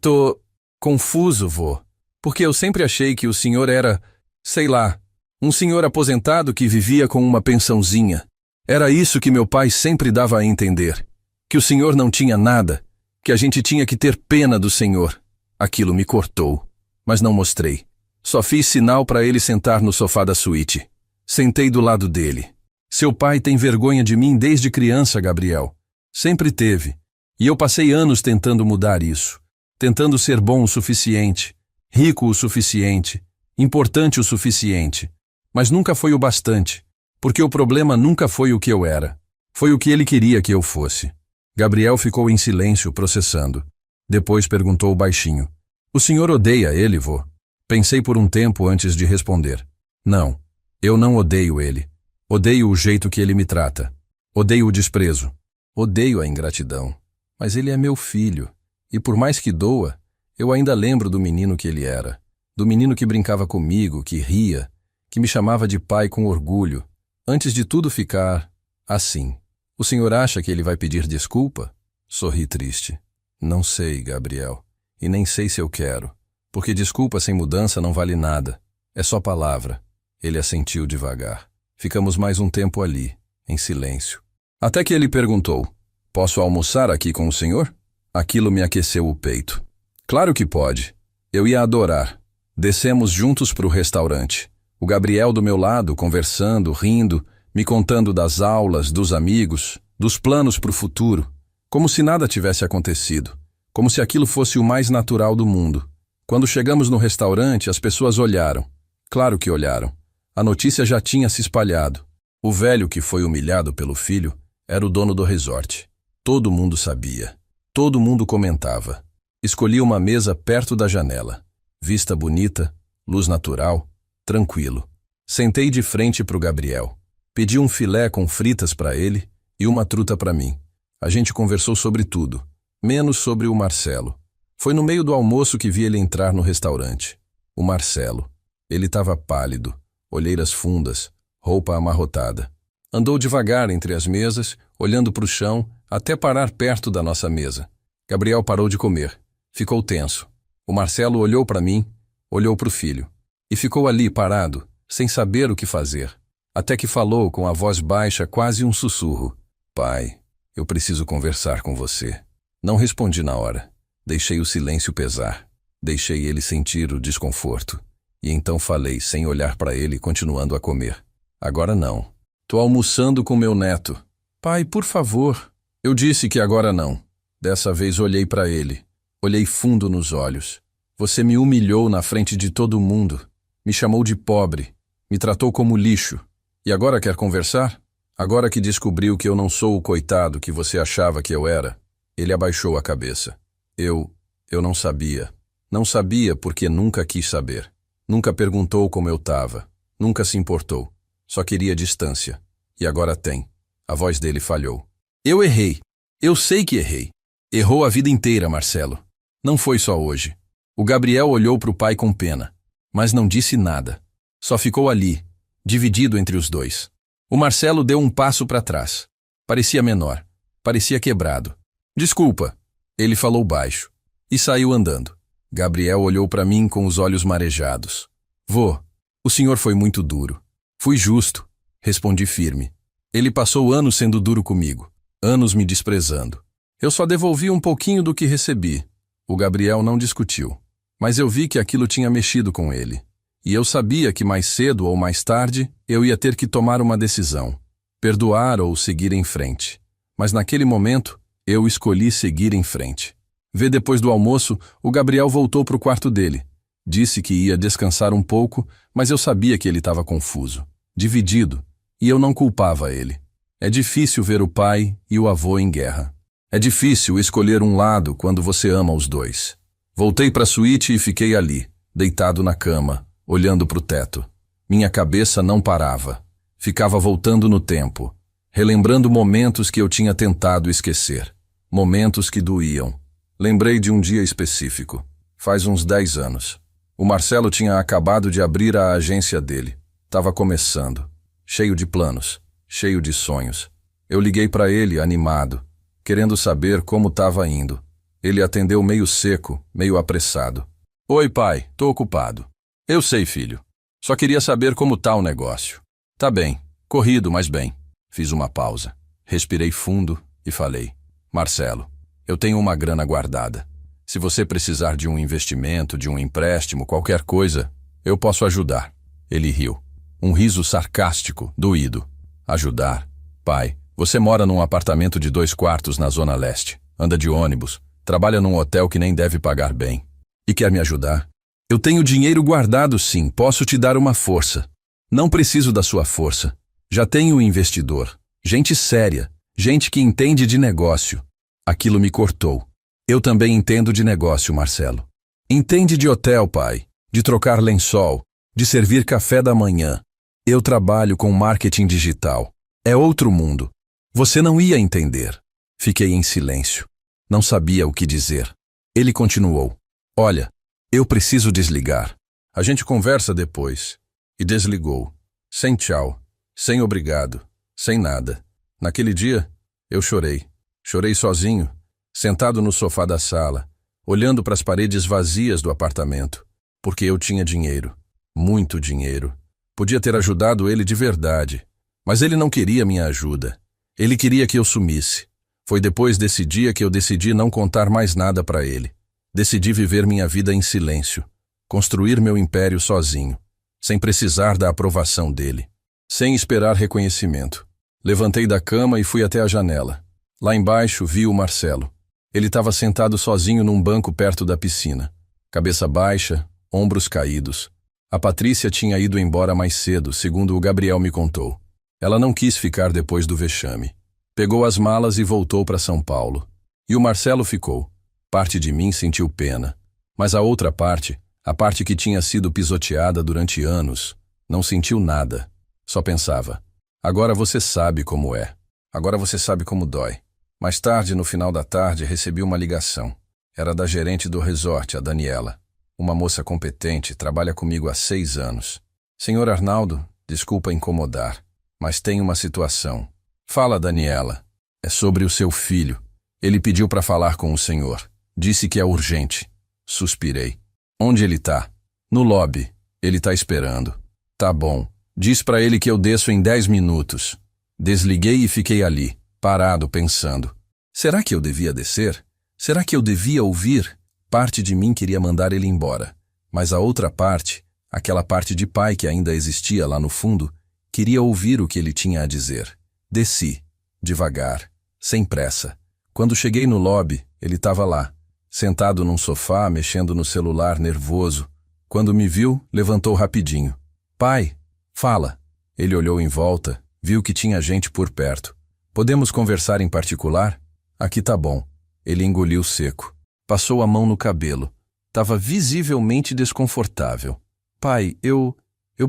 S1: tô confuso, vô. Porque eu sempre achei que o senhor era, sei lá, um senhor aposentado que vivia com uma pensãozinha. Era isso que meu pai sempre dava a entender. Que o senhor não tinha nada, que a gente tinha que ter pena do senhor. Aquilo me cortou, mas não mostrei. Só fiz sinal para ele sentar no sofá da suíte. Sentei do lado dele. "Seu pai tem vergonha de mim desde criança, Gabriel. Sempre teve. E eu passei anos tentando mudar isso. Tentando ser bom o suficiente, rico o suficiente, importante o suficiente. Mas nunca foi o bastante, porque o problema nunca foi o que eu era. Foi o que ele queria que eu fosse." Gabriel ficou em silêncio, processando. Depois perguntou baixinho: "O senhor odeia ele, vô?" Pensei por um tempo antes de responder. Não, eu não odeio ele. Odeio o jeito que ele me trata. Odeio o desprezo. Odeio a ingratidão. Mas ele é meu filho. E por mais que doa, eu ainda lembro do menino que ele era. Do menino que brincava comigo, que ria, que me chamava de pai com orgulho, antes de tudo ficar assim. O senhor acha que ele vai pedir desculpa? Sorri triste. Não sei, Gabriel. E nem sei se eu quero. Porque desculpa sem mudança não vale nada. É só palavra. Ele assentiu devagar. Ficamos mais um tempo ali, em silêncio. Até que ele perguntou: posso almoçar aqui com o senhor? Aquilo me aqueceu o peito. Claro que pode. Eu ia adorar. Descemos juntos para o restaurante. O Gabriel do meu lado, conversando, rindo, me contando das aulas, dos amigos, dos planos para o futuro. Como se nada tivesse acontecido. Como se aquilo fosse o mais natural do mundo. Quando chegamos no restaurante, as pessoas olharam. Claro que olharam. A notícia já tinha se espalhado. O velho que foi humilhado pelo filho era o dono do resort. Todo mundo sabia. Todo mundo comentava. Escolhi uma mesa perto da janela. Vista bonita, luz natural, tranquilo. Sentei de frente para o Gabriel. Pedi um filé com fritas para ele e uma truta para mim. A gente conversou sobre tudo, menos sobre o Marcelo. Foi no meio do almoço que vi ele entrar no restaurante. O Marcelo. Ele estava pálido, olheiras fundas, roupa amarrotada. Andou devagar entre as mesas, olhando para o chão, até parar perto da nossa mesa. Gabriel parou de comer. Ficou tenso. O Marcelo olhou para mim, olhou para o filho. E ficou ali parado, sem saber o que fazer. Até que falou com a voz baixa, quase um sussurro. Pai, eu preciso conversar com você. Não respondi na hora. Deixei o silêncio pesar. Deixei ele sentir o desconforto. E então falei, sem olhar para ele, continuando a comer. Agora não. Tô almoçando com meu neto. Pai, por favor. Eu disse que agora não. Dessa vez olhei para ele. Olhei fundo nos olhos. Você me humilhou na frente de todo mundo. Me chamou de pobre. Me tratou como lixo. E agora quer conversar? Agora que descobriu que eu não sou o coitado que você achava que eu era? Ele abaixou a cabeça. Eu não sabia. Não sabia porque nunca quis saber. Nunca perguntou como eu estava. Nunca se importou. Só queria distância. E agora tem. A voz dele falhou. Eu errei. Eu sei que errei. Errou a vida inteira, Marcelo. Não foi só hoje. O Gabriel olhou para o pai com pena, mas não disse nada. Só ficou ali, dividido entre os dois. O Marcelo deu um passo para trás. Parecia menor. Parecia quebrado. Desculpa, ele falou baixo. E saiu andando. Gabriel olhou para mim com os olhos marejados. Vô, o senhor foi muito duro. Fui justo, respondi firme. Ele passou anos sendo duro comigo, anos me desprezando. Eu só devolvi um pouquinho do que recebi. O Gabriel não discutiu, mas eu vi que aquilo tinha mexido com ele. E eu sabia que mais cedo ou mais tarde eu ia ter que tomar uma decisão, perdoar ou seguir em frente. Mas naquele momento, eu escolhi seguir em frente. Vê depois do almoço, o Gabriel voltou para o quarto dele. Disse que ia descansar um pouco, mas eu sabia que ele estava confuso, dividido, e eu não culpava ele. É difícil ver o pai e o avô em guerra. É difícil escolher um lado quando você ama os dois. Voltei para a suíte e fiquei ali, deitado na cama, olhando para o teto. Minha cabeça não parava. Ficava voltando no tempo, relembrando momentos que eu tinha tentado esquecer. Momentos que doíam. Lembrei de um dia específico. Faz uns 10 anos. O Marcelo tinha acabado de abrir a agência dele. Estava começando. Cheio de planos. Cheio de sonhos. Eu liguei para ele, animado, querendo saber como estava indo. Ele atendeu meio seco, meio apressado. Oi, pai, tô ocupado. Eu sei, filho. Só queria saber como tá o negócio. Tá bem, corrido, mas bem. Fiz uma pausa. Respirei fundo e falei. Marcelo, eu tenho uma grana guardada. Se você precisar de um investimento, de um empréstimo, qualquer coisa, eu posso ajudar. Ele riu. Um riso sarcástico, doído. Ajudar? Pai, você mora num apartamento de 2 quartos na Zona Leste. Anda de ônibus. Trabalha num hotel que nem deve pagar bem. E quer me ajudar? Eu tenho dinheiro guardado, sim. Posso te dar uma força. Não preciso da sua força. Já tenho um investidor. Gente séria. Gente que entende de negócio. Aquilo me cortou. Eu também entendo de negócio, Marcelo. Entende de hotel, pai. de trocar lençol, de servir café da manhã. Eu trabalho com marketing digital. É outro mundo. Você não ia entender. Fiquei em silêncio. Não sabia o que dizer. Ele continuou. Olha, eu preciso desligar. A gente conversa depois. E desligou. Sem tchau. Sem obrigado. Sem nada. Naquele dia, eu chorei. Chorei sozinho, sentado no sofá da sala, olhando para as paredes vazias do apartamento. Porque eu tinha dinheiro. Muito dinheiro. Podia ter ajudado ele de verdade. Mas ele não queria minha ajuda. Ele queria que eu sumisse. Foi depois desse dia que eu decidi não contar mais nada para ele. Decidi viver minha vida em silêncio. Construir meu império sozinho. Sem precisar da aprovação dele. Sem esperar reconhecimento. Levantei da cama e fui até a janela. Lá embaixo vi o Marcelo. Ele estava sentado sozinho num banco perto da piscina. Cabeça baixa, ombros caídos. A Patrícia tinha ido embora mais cedo, segundo o Gabriel me contou. Ela não quis ficar depois do vexame. Pegou as malas e voltou para São Paulo. E o Marcelo ficou. Parte de mim sentiu pena. Mas a outra parte, a parte que tinha sido pisoteada durante anos, não sentiu nada. Só pensava, agora você sabe como é. Agora você sabe como dói. Mais tarde, no final da tarde, recebi uma ligação. Era da gerente do resort, a Daniela. Uma moça competente, trabalha comigo há 6 anos. Senhor Arnaldo, desculpa incomodar, mas tem uma situação. Fala, Daniela. É sobre o seu filho. Ele pediu para falar com o senhor. Disse que é urgente. Suspirei. Onde ele tá? No lobby. Ele tá esperando. Tá bom. Diz para ele que eu desço em 10 minutos. Desliguei e fiquei ali, parado, pensando. Será que eu devia descer? Será que eu devia ouvir? Parte de mim queria mandar ele embora. Mas a outra parte, aquela parte de pai que ainda existia lá no fundo, queria ouvir o que ele tinha a dizer. Desci, devagar, sem pressa. Quando cheguei no lobby, ele estava lá, sentado num sofá, mexendo no celular, nervoso. Quando me viu, levantou rapidinho. Pai, fala. Ele olhou em volta, viu que tinha gente por perto. Podemos conversar em particular? Aqui tá bom. Ele engoliu seco. Passou a mão no cabelo. Tava visivelmente desconfortável. Pai, eu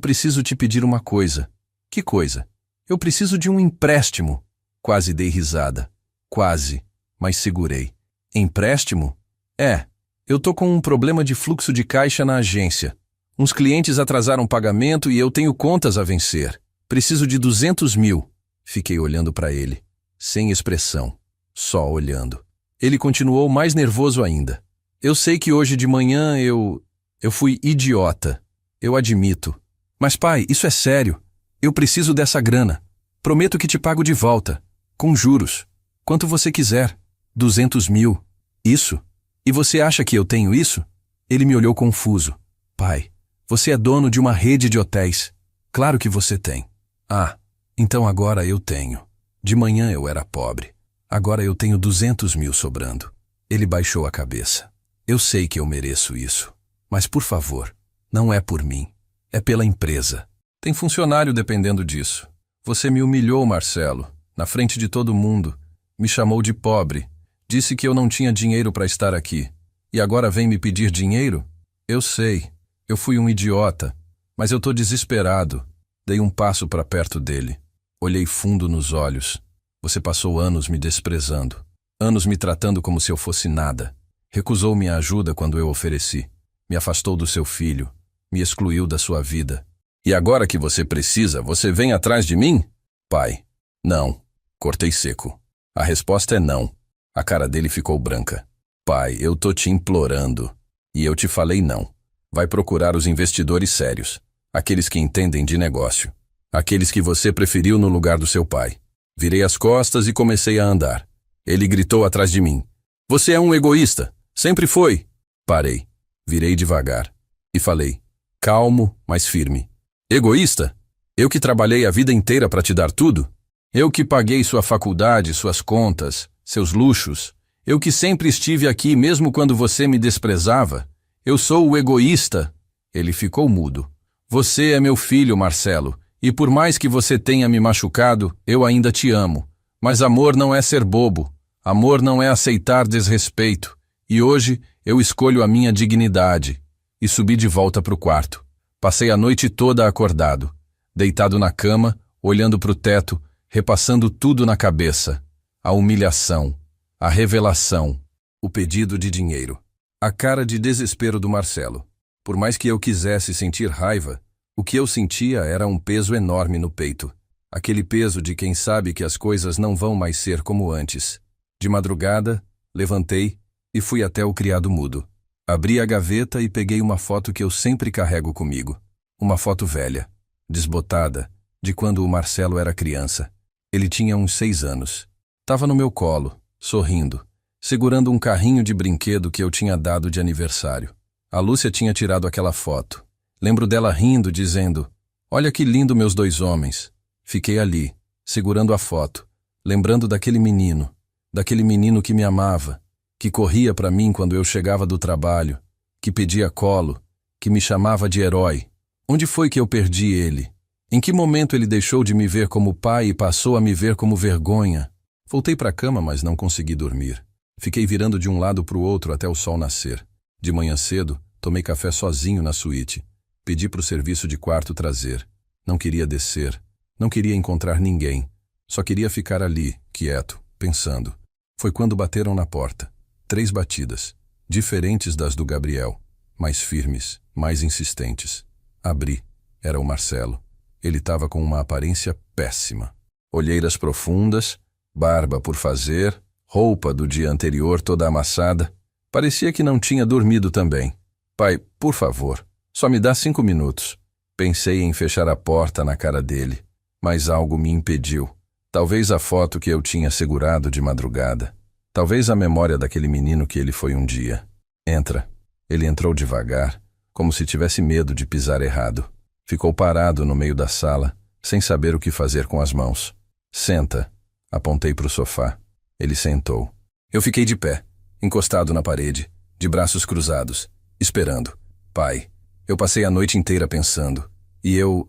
S1: preciso te pedir uma coisa. Que coisa? Eu preciso de um empréstimo. Quase dei risada. Quase, mas segurei. Empréstimo? É, eu tô com um problema de fluxo de caixa na agência. Uns clientes atrasaram pagamento e eu tenho contas a vencer. Preciso de 200 mil. Fiquei olhando para ele, sem expressão, só olhando. Ele continuou mais nervoso ainda. Eu sei que hoje de manhã eu fui idiota. Eu admito. Mas pai, isso é sério. Eu preciso dessa grana. Prometo que te pago de volta. Com juros. Quanto você quiser. 200 mil. Isso? E você acha que eu tenho isso? Ele me olhou confuso. Pai, você é dono de uma rede de hotéis. Claro que você tem. Ah, então agora eu tenho. De manhã eu era pobre. Agora eu tenho 200 mil sobrando. Ele baixou a cabeça. Eu sei que eu mereço isso. Mas por favor, não é por mim. É pela empresa. Tem funcionário dependendo disso. Você me humilhou, Marcelo, na frente de todo mundo. Me chamou de pobre. Disse que eu não tinha dinheiro para estar aqui. E agora vem me pedir dinheiro? Eu sei. Eu fui um idiota. Mas eu tô desesperado. Dei um passo para perto dele. Olhei fundo nos olhos. Você passou anos me desprezando. Anos me tratando como se eu fosse nada. Recusou minha ajuda quando eu ofereci. Me afastou do seu filho. Me excluiu da sua vida. E agora que você precisa, você vem atrás de mim? Pai, não. Cortei seco. A resposta é não. A cara dele ficou branca. Pai, eu tô te implorando. E eu te falei não. Vai procurar os investidores sérios. Aqueles que entendem de negócio. Aqueles que você preferiu no lugar do seu pai. Virei as costas e comecei a andar. Ele gritou atrás de mim. Você é um egoísta. Sempre foi. Parei. Virei devagar. E falei, calmo, mas firme. Egoísta? Eu que trabalhei a vida inteira para te dar tudo? Eu que paguei sua faculdade, suas contas, seus luxos. Eu que sempre estive aqui mesmo quando você me desprezava. Eu sou o egoísta. Ele ficou mudo. Você é meu filho, Marcelo, e por mais que você tenha me machucado, eu ainda te amo. Mas amor não é ser bobo. Amor não é aceitar desrespeito. E hoje eu escolho a minha dignidade. e subi de volta para o quarto. Passei a noite toda acordado, deitado na cama, olhando para o teto, repassando tudo na cabeça. A humilhação, a revelação, o pedido de dinheiro. A cara de desespero do Marcelo. Por mais que eu quisesse sentir raiva, o que eu sentia era um peso enorme no peito. Aquele peso de quem sabe que as coisas não vão mais ser como antes. De madrugada, levantei e fui até o criado mudo. Abri a gaveta e peguei uma foto que eu sempre carrego comigo. Uma foto velha, desbotada, de quando o Marcelo era criança. Ele tinha uns 6 anos. Tava no meu colo, sorrindo, segurando um carrinho de brinquedo que eu tinha dado de aniversário. A Lúcia tinha tirado aquela foto. Lembro dela rindo, dizendo: "Olha que lindo meus 2 homens." Fiquei ali, segurando a foto, lembrando daquele menino que me amava, que corria para mim quando eu chegava do trabalho, que pedia colo, que me chamava de herói. Onde foi que eu perdi ele? Em que momento ele deixou de me ver como pai e passou a me ver como vergonha? Voltei para a cama, mas não consegui dormir. Fiquei virando de um lado para o outro até o sol nascer. De manhã cedo, tomei café sozinho na suíte. Pedi para o serviço de quarto trazer. Não queria descer. Não queria encontrar ninguém. Só queria ficar ali, quieto, pensando. Foi quando bateram na porta. 3 batidas, diferentes das do Gabriel, mais firmes, mais insistentes. Abri. Era o Marcelo. Ele estava com uma aparência péssima. Olheiras profundas, barba por fazer, roupa do dia anterior toda amassada. Parecia que não tinha dormido também. "Pai, por favor, só me dá 5 minutos. Pensei em fechar a porta na cara dele, mas algo me impediu. Talvez a foto que eu tinha segurado de madrugada. Talvez a memória daquele menino que ele foi um dia. "Entra." Ele entrou devagar, como se tivesse medo de pisar errado. Ficou parado no meio da sala, sem saber o que fazer com as mãos. "Senta." Apontei para o sofá. Ele sentou. Eu fiquei de pé, encostado na parede, de braços cruzados, esperando. "Pai, eu passei a noite inteira pensando. E eu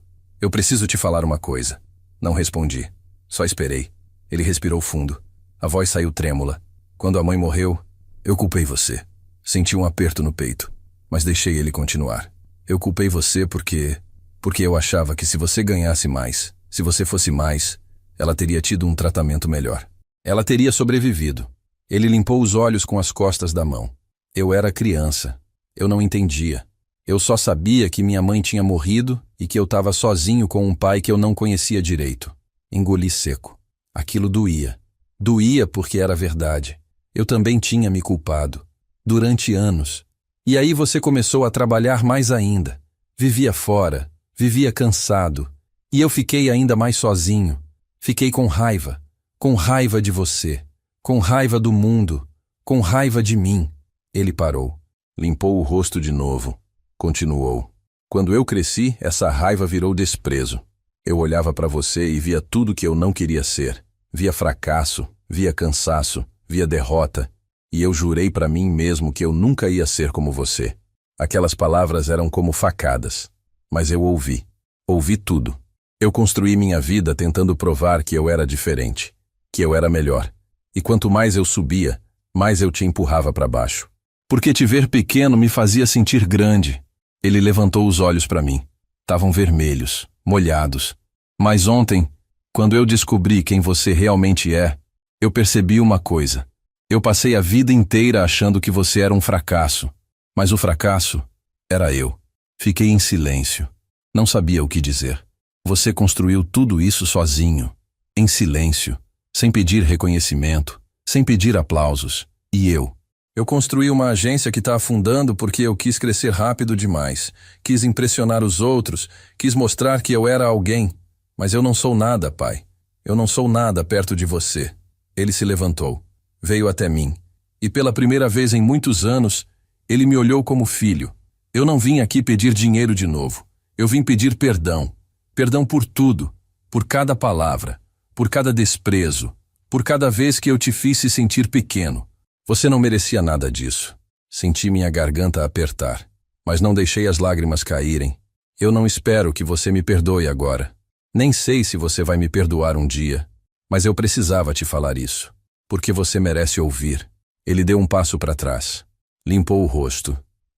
S1: preciso te falar uma coisa." Não respondi. Só esperei. Ele respirou fundo. A voz saiu trêmula. "Quando a mãe morreu, eu culpei você." Senti um aperto no peito, mas deixei ele continuar. "Eu culpei você porque eu achava que se você ganhasse mais, se você fosse mais, ela teria tido um tratamento melhor. Ela teria sobrevivido." Ele limpou os olhos com as costas da mão. Eu era criança. Eu não entendia. Eu só sabia que minha mãe tinha morrido e que eu estava sozinho com um pai que eu não conhecia direito. Engoli seco. Aquilo doía. Doía porque era verdade. Eu também tinha me culpado. Durante anos. E aí você começou a trabalhar mais ainda. Vivia fora. Vivia cansado. E eu fiquei ainda mais sozinho. Fiquei com raiva. Com raiva de você. Com raiva do mundo. Com raiva de mim. Ele parou. Limpou o rosto de novo. Continuou. "Quando eu cresci, essa raiva virou desprezo. Eu olhava para você e via tudo que eu não queria ser. Via fracasso, via cansaço, via derrota. E eu jurei para mim mesmo que eu nunca ia ser como você." Aquelas palavras eram como facadas. Mas eu ouvi. Ouvi tudo. Eu construí minha vida tentando provar que eu era diferente. Que eu era melhor. E quanto mais eu subia, mais eu te empurrava para baixo. Porque te ver pequeno me fazia sentir grande. Ele levantou os olhos para mim. Estavam vermelhos, molhados. Mas ontem, quando eu descobri quem você realmente é, eu percebi uma coisa. Eu passei a vida inteira achando que você era um fracasso. Mas o fracasso era eu. Fiquei em silêncio. Não sabia o que dizer. Você construiu tudo isso sozinho. Em silêncio. Sem pedir reconhecimento. Sem pedir aplausos. E eu? Eu construí uma agência que está afundando porque eu quis crescer rápido demais. Quis impressionar os outros. Quis mostrar que eu era alguém. Mas eu não sou nada, pai. Eu não sou nada perto de você. Ele se levantou. Veio até mim. E pela primeira vez em muitos anos, ele me olhou como filho. Eu não vim aqui pedir dinheiro de novo. Eu vim pedir perdão. Perdão por tudo. Por cada palavra. Por cada desprezo. Por cada vez que eu te fiz se sentir pequeno. Você não merecia nada disso. Senti minha garganta apertar. Mas não deixei as lágrimas caírem. Eu não espero que você me perdoe agora. Nem sei se você vai me perdoar um dia. Mas eu precisava te falar isso. Porque você merece ouvir. Ele deu um passo para trás. Limpou o rosto.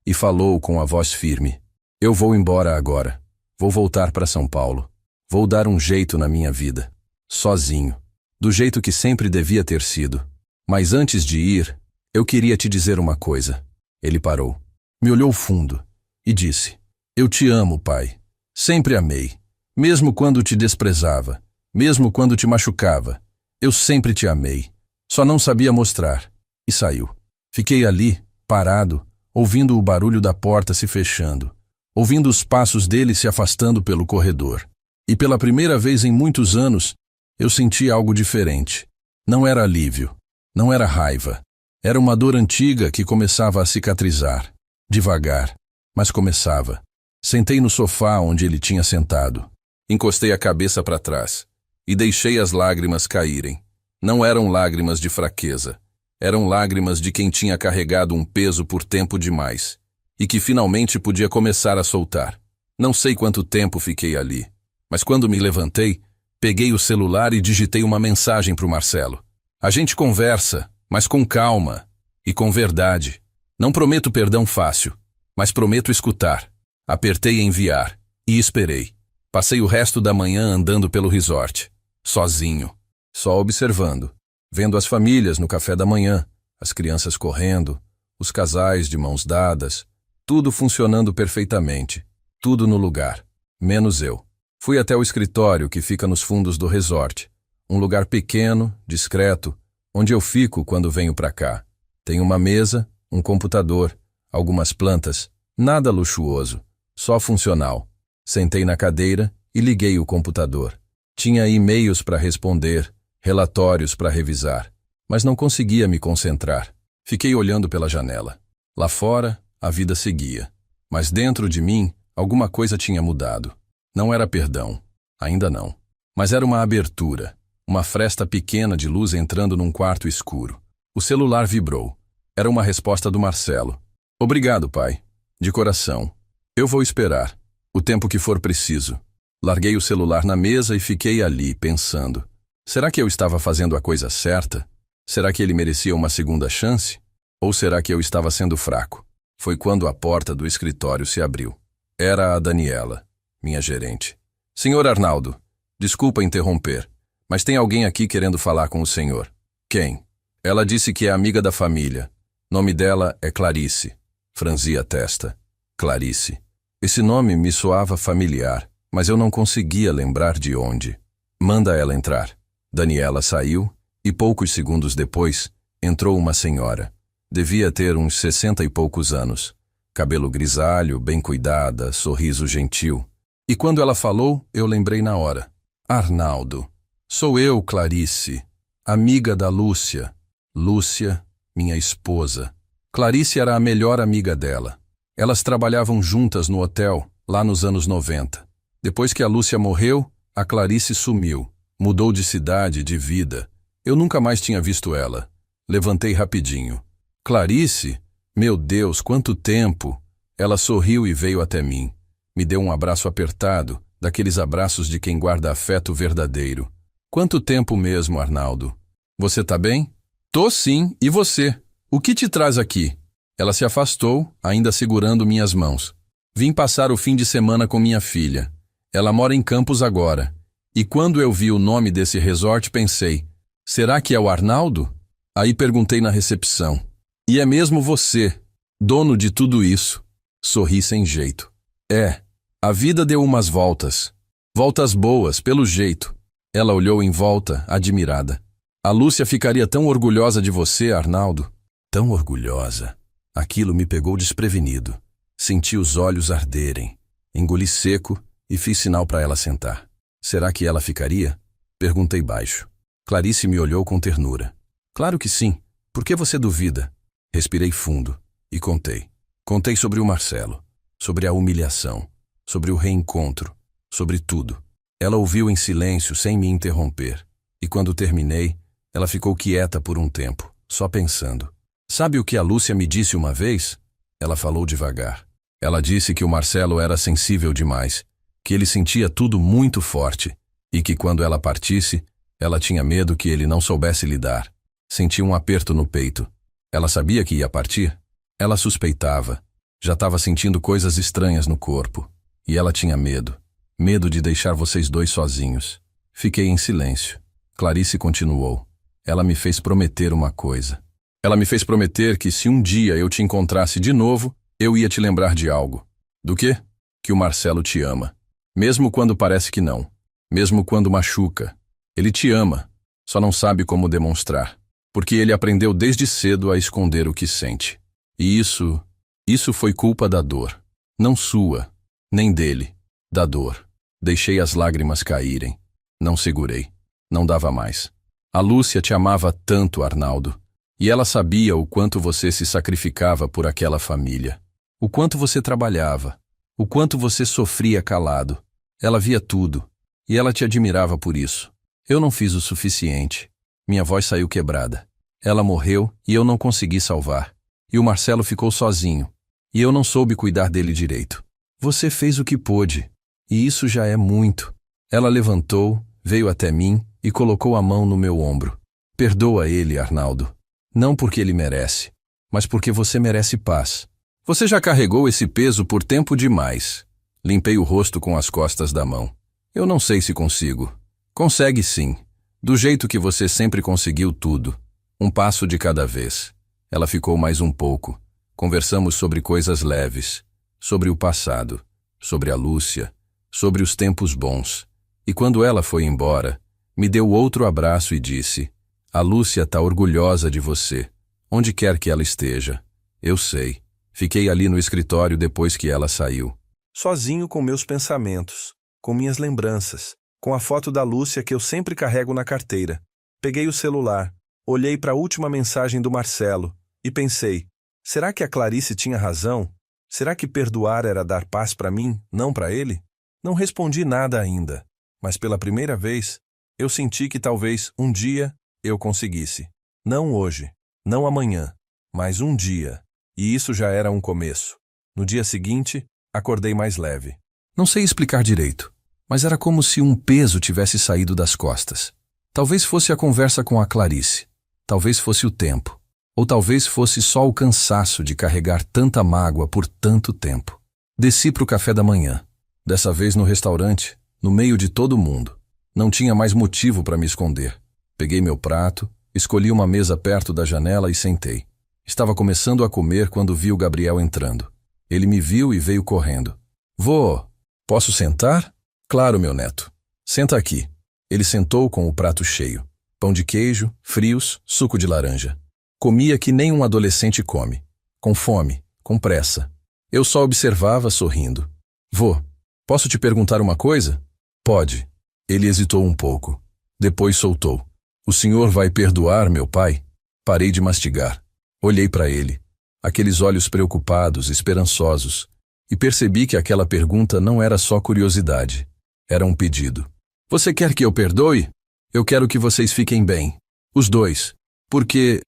S1: e falou com a voz firme: Eu vou embora agora. Vou voltar para São Paulo. Vou dar um jeito na minha vida. Sozinho. Do jeito que sempre devia ter sido. Mas antes de ir, eu queria te dizer uma coisa. Ele parou. Me olhou fundo e disse: Eu te amo, pai. Sempre amei. Mesmo quando te desprezava. Mesmo quando te machucava. Eu sempre te amei. Só não sabia mostrar. E saiu. Fiquei ali, parado, ouvindo o barulho da porta se fechando. Ouvindo os passos dele se afastando pelo corredor. E pela primeira vez em muitos anos, eu senti algo diferente. Não era alívio. Não era raiva. Era uma dor antiga que começava a cicatrizar. Devagar, mas começava. Sentei no sofá onde ele tinha sentado. Encostei a cabeça para trás e deixei as lágrimas caírem. Não eram lágrimas de fraqueza. Eram lágrimas de quem tinha carregado um peso por tempo demais e que finalmente podia começar a soltar. Não sei quanto tempo fiquei ali, mas quando me levantei, peguei o celular e digitei uma mensagem para o Marcelo. A gente conversa, mas com calma e com verdade. Não prometo perdão fácil, mas prometo escutar. Apertei enviar e esperei. Passei o resto da manhã andando pelo resort, sozinho, só observando, vendo as famílias no café da manhã, as crianças correndo, os casais de mãos dadas, tudo funcionando perfeitamente, tudo no lugar, menos eu. Fui até o escritório que fica nos fundos do resort, um lugar pequeno, discreto, onde eu fico quando venho para cá. Tem uma mesa, um computador, algumas plantas, nada luxuoso, só funcional. Sentei na cadeira e liguei o computador. Tinha e-mails para responder, relatórios para revisar, mas não conseguia me concentrar. Fiquei olhando pela janela. Lá fora, a vida seguia. Mas dentro de mim, alguma coisa tinha mudado. Não era perdão, ainda não. Mas era uma abertura, uma fresta pequena de luz entrando num quarto escuro. O celular vibrou. Era uma resposta do Marcelo. Obrigado, pai. De coração. Eu vou esperar. O tempo que for preciso. Larguei o celular na mesa e fiquei ali, pensando. Será que eu estava fazendo a coisa certa? Será que ele merecia uma segunda chance? Ou será que eu estava sendo fraco? Foi quando a porta do escritório se abriu. Era a Daniela, minha gerente. Senhor Arnaldo, desculpa interromper, mas tem alguém aqui querendo falar com o senhor. Quem? Ela disse que é amiga da família. Nome dela é Clarice. Franzi a testa. Clarice. Esse nome me soava familiar, mas eu não conseguia lembrar de onde. Manda ela entrar. Daniela saiu e poucos segundos depois entrou uma senhora. Devia ter uns 60 e poucos anos. Cabelo grisalho, bem cuidada, sorriso gentil. E quando ela falou, eu lembrei na hora. Arnaldo. Sou eu, Clarice. Amiga da Lúcia. Lúcia, minha esposa. Clarice era a melhor amiga dela. Elas trabalhavam juntas no hotel, lá nos anos 90. Depois que a Lúcia morreu, a Clarice sumiu. Mudou de cidade, de vida. Eu nunca mais tinha visto ela. Levantei rapidinho. Clarice? Meu Deus, quanto tempo! Ela sorriu e veio até mim. Me deu um abraço apertado, daqueles abraços de quem guarda afeto verdadeiro. Quanto tempo mesmo, Arnaldo? Você tá bem? Tô sim, e você? O que te traz aqui? Ela se afastou, ainda segurando minhas mãos. Vim passar o fim de semana com minha filha. Ela mora em Campos agora. E quando eu vi o nome desse resort, pensei, será que é o Arnaldo? Aí perguntei na recepção. E é mesmo você, dono de tudo isso? Sorri sem jeito. É, a vida deu umas voltas. Voltas boas, pelo jeito. Ela olhou em volta, admirada. A Lúcia ficaria tão orgulhosa de você, Arnaldo. Tão orgulhosa. Aquilo me pegou desprevenido. Senti os olhos arderem. Engoli seco e fiz sinal para ela sentar. Será que ela ficaria? Perguntei baixo. Clarice me olhou com ternura. Claro que sim. Por que você duvida? Respirei fundo e contei. Contei sobre o Marcelo, sobre a humilhação, sobre o reencontro, sobre tudo. Ela ouviu em silêncio, sem me interromper. E quando terminei, ela ficou quieta por um tempo, só pensando. Sabe o que a Lúcia me disse uma vez? Ela falou devagar. Ela disse que o Marcelo era sensível demais, que ele sentia tudo muito forte e que quando ela partisse, ela tinha medo que ele não soubesse lidar. Sentia um aperto no peito. Ela sabia que ia partir? Ela suspeitava. Já estava sentindo coisas estranhas no corpo. E ela tinha medo. Medo de deixar vocês dois sozinhos. Fiquei em silêncio. Clarice continuou. Ela me fez prometer uma coisa. Ela me fez prometer que se um dia eu te encontrasse de novo, eu ia te lembrar de algo. Do quê? Que o Marcelo te ama. Mesmo quando parece que não. Mesmo quando machuca. Ele te ama. Só não sabe como demonstrar. Porque ele aprendeu desde cedo a esconder o que sente. E isso foi culpa da dor. Não sua, nem dele. Da dor. Deixei as lágrimas caírem. Não segurei. Não dava mais. A Lúcia te amava tanto, Arnaldo. E ela sabia o quanto você se sacrificava por aquela família. O quanto você trabalhava. O quanto você sofria calado. Ela via tudo. E ela te admirava por isso. Eu não fiz o suficiente. Minha voz saiu quebrada. Ela morreu e eu não consegui salvar. E o Marcelo ficou sozinho. E eu não soube cuidar dele direito. Você fez o que pôde. E isso já é muito. Ela levantou, veio até mim e colocou a mão no meu ombro. Perdoa ele, Arnaldo. Não porque ele merece, mas porque você merece paz. Você já carregou esse peso por tempo demais. Limpei o rosto com as costas da mão. Eu não sei se consigo. Consegue sim. Do jeito que você sempre conseguiu tudo. Um passo de cada vez. Ela ficou mais um pouco. Conversamos sobre coisas leves. Sobre o passado. Sobre a Lúcia. Sobre os tempos bons. E quando ela foi embora, me deu outro abraço e disse: a Lúcia tá orgulhosa de você. Onde quer que ela esteja. Eu sei. Fiquei ali no escritório depois que ela saiu. Sozinho com meus pensamentos. Com minhas lembranças. Com a foto da Lúcia que eu sempre carrego na carteira. Peguei o celular. Olhei para a última mensagem do Marcelo. E pensei, será que a Clarice tinha razão? Será que perdoar era dar paz para mim, não para ele? Não respondi nada ainda. Mas pela primeira vez, eu senti que talvez um dia eu conseguisse. Não hoje, não amanhã, mas um dia. E isso já era um começo. No dia seguinte, acordei mais leve. Não sei explicar direito, mas era como se um peso tivesse saído das costas. Talvez fosse a conversa com a Clarice. Talvez fosse o tempo. Ou talvez fosse só o cansaço de carregar tanta mágoa por tanto tempo. Desci para o café da manhã. Dessa vez no restaurante, no meio de todo mundo. Não tinha mais motivo para me esconder. Peguei meu prato, escolhi uma mesa perto da janela e sentei. Estava começando a comer quando vi o Gabriel entrando. Ele me viu e veio correndo. Vô, posso sentar? Claro, meu neto. Senta aqui. Ele sentou com o prato cheio. Pão de queijo, frios, suco de laranja. Comia que nem um adolescente come. Com fome, com pressa. Eu só observava sorrindo. Vô, posso te perguntar uma coisa? Pode. Ele hesitou um pouco. Depois soltou. O senhor vai perdoar meu pai? Parei de mastigar. Olhei para ele. Aqueles olhos preocupados, esperançosos. E percebi que aquela pergunta não era só curiosidade. Era um pedido. Você quer que eu perdoe? Eu quero que vocês fiquem bem. Os dois. Porque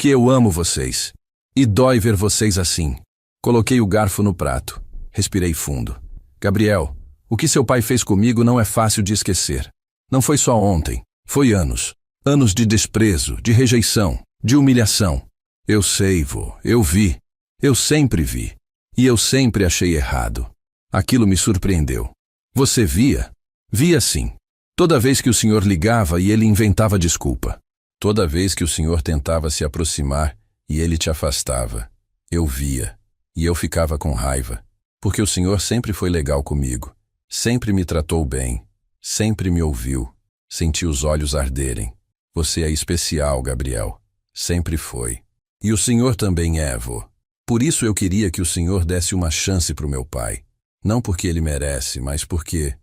S1: eu amo vocês. E dói ver vocês assim. Coloquei o garfo no prato. Respirei fundo. Gabriel, o que seu pai fez comigo não é fácil de esquecer. Não foi só ontem. Foi anos. Anos de desprezo, de rejeição, de humilhação. Eu sei, vô. Eu vi. Eu sempre vi. E eu sempre achei errado. Aquilo me surpreendeu. Você via? Via sim. Toda vez que o senhor ligava e ele inventava desculpa. Toda vez que o senhor tentava se aproximar e ele te afastava. Eu via. E eu ficava com raiva. Porque o senhor sempre foi legal comigo. Sempre me tratou bem. Sempre me ouviu. Senti os olhos arderem. Você é especial, Gabriel. Sempre foi. E o senhor também é, vô. Por isso eu queria que o senhor desse uma chance pro meu pai. Não porque ele merece, mas porque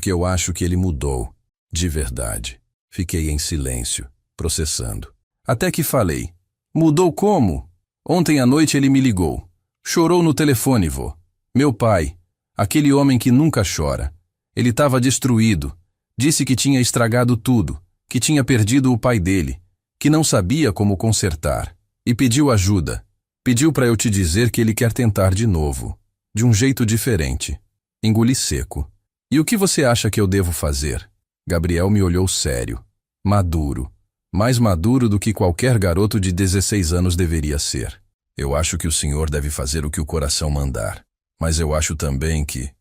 S1: eu acho que ele mudou. De verdade. Fiquei em silêncio, processando. Até que falei. Mudou como? Ontem à noite ele me ligou. Chorou no telefone, vô. Meu pai, aquele homem que nunca chora. Ele estava destruído. Disse que tinha estragado tudo, que tinha perdido o pai dele, que não sabia como consertar. E pediu ajuda. Pediu para eu te dizer que ele quer tentar de novo. De um jeito diferente. Engoli seco. E o que você acha que eu devo fazer? Gabriel me olhou sério. Maduro. Mais maduro do que qualquer garoto de 16 anos deveria ser. Eu acho que o senhor deve fazer o que o coração mandar. Mas eu acho também que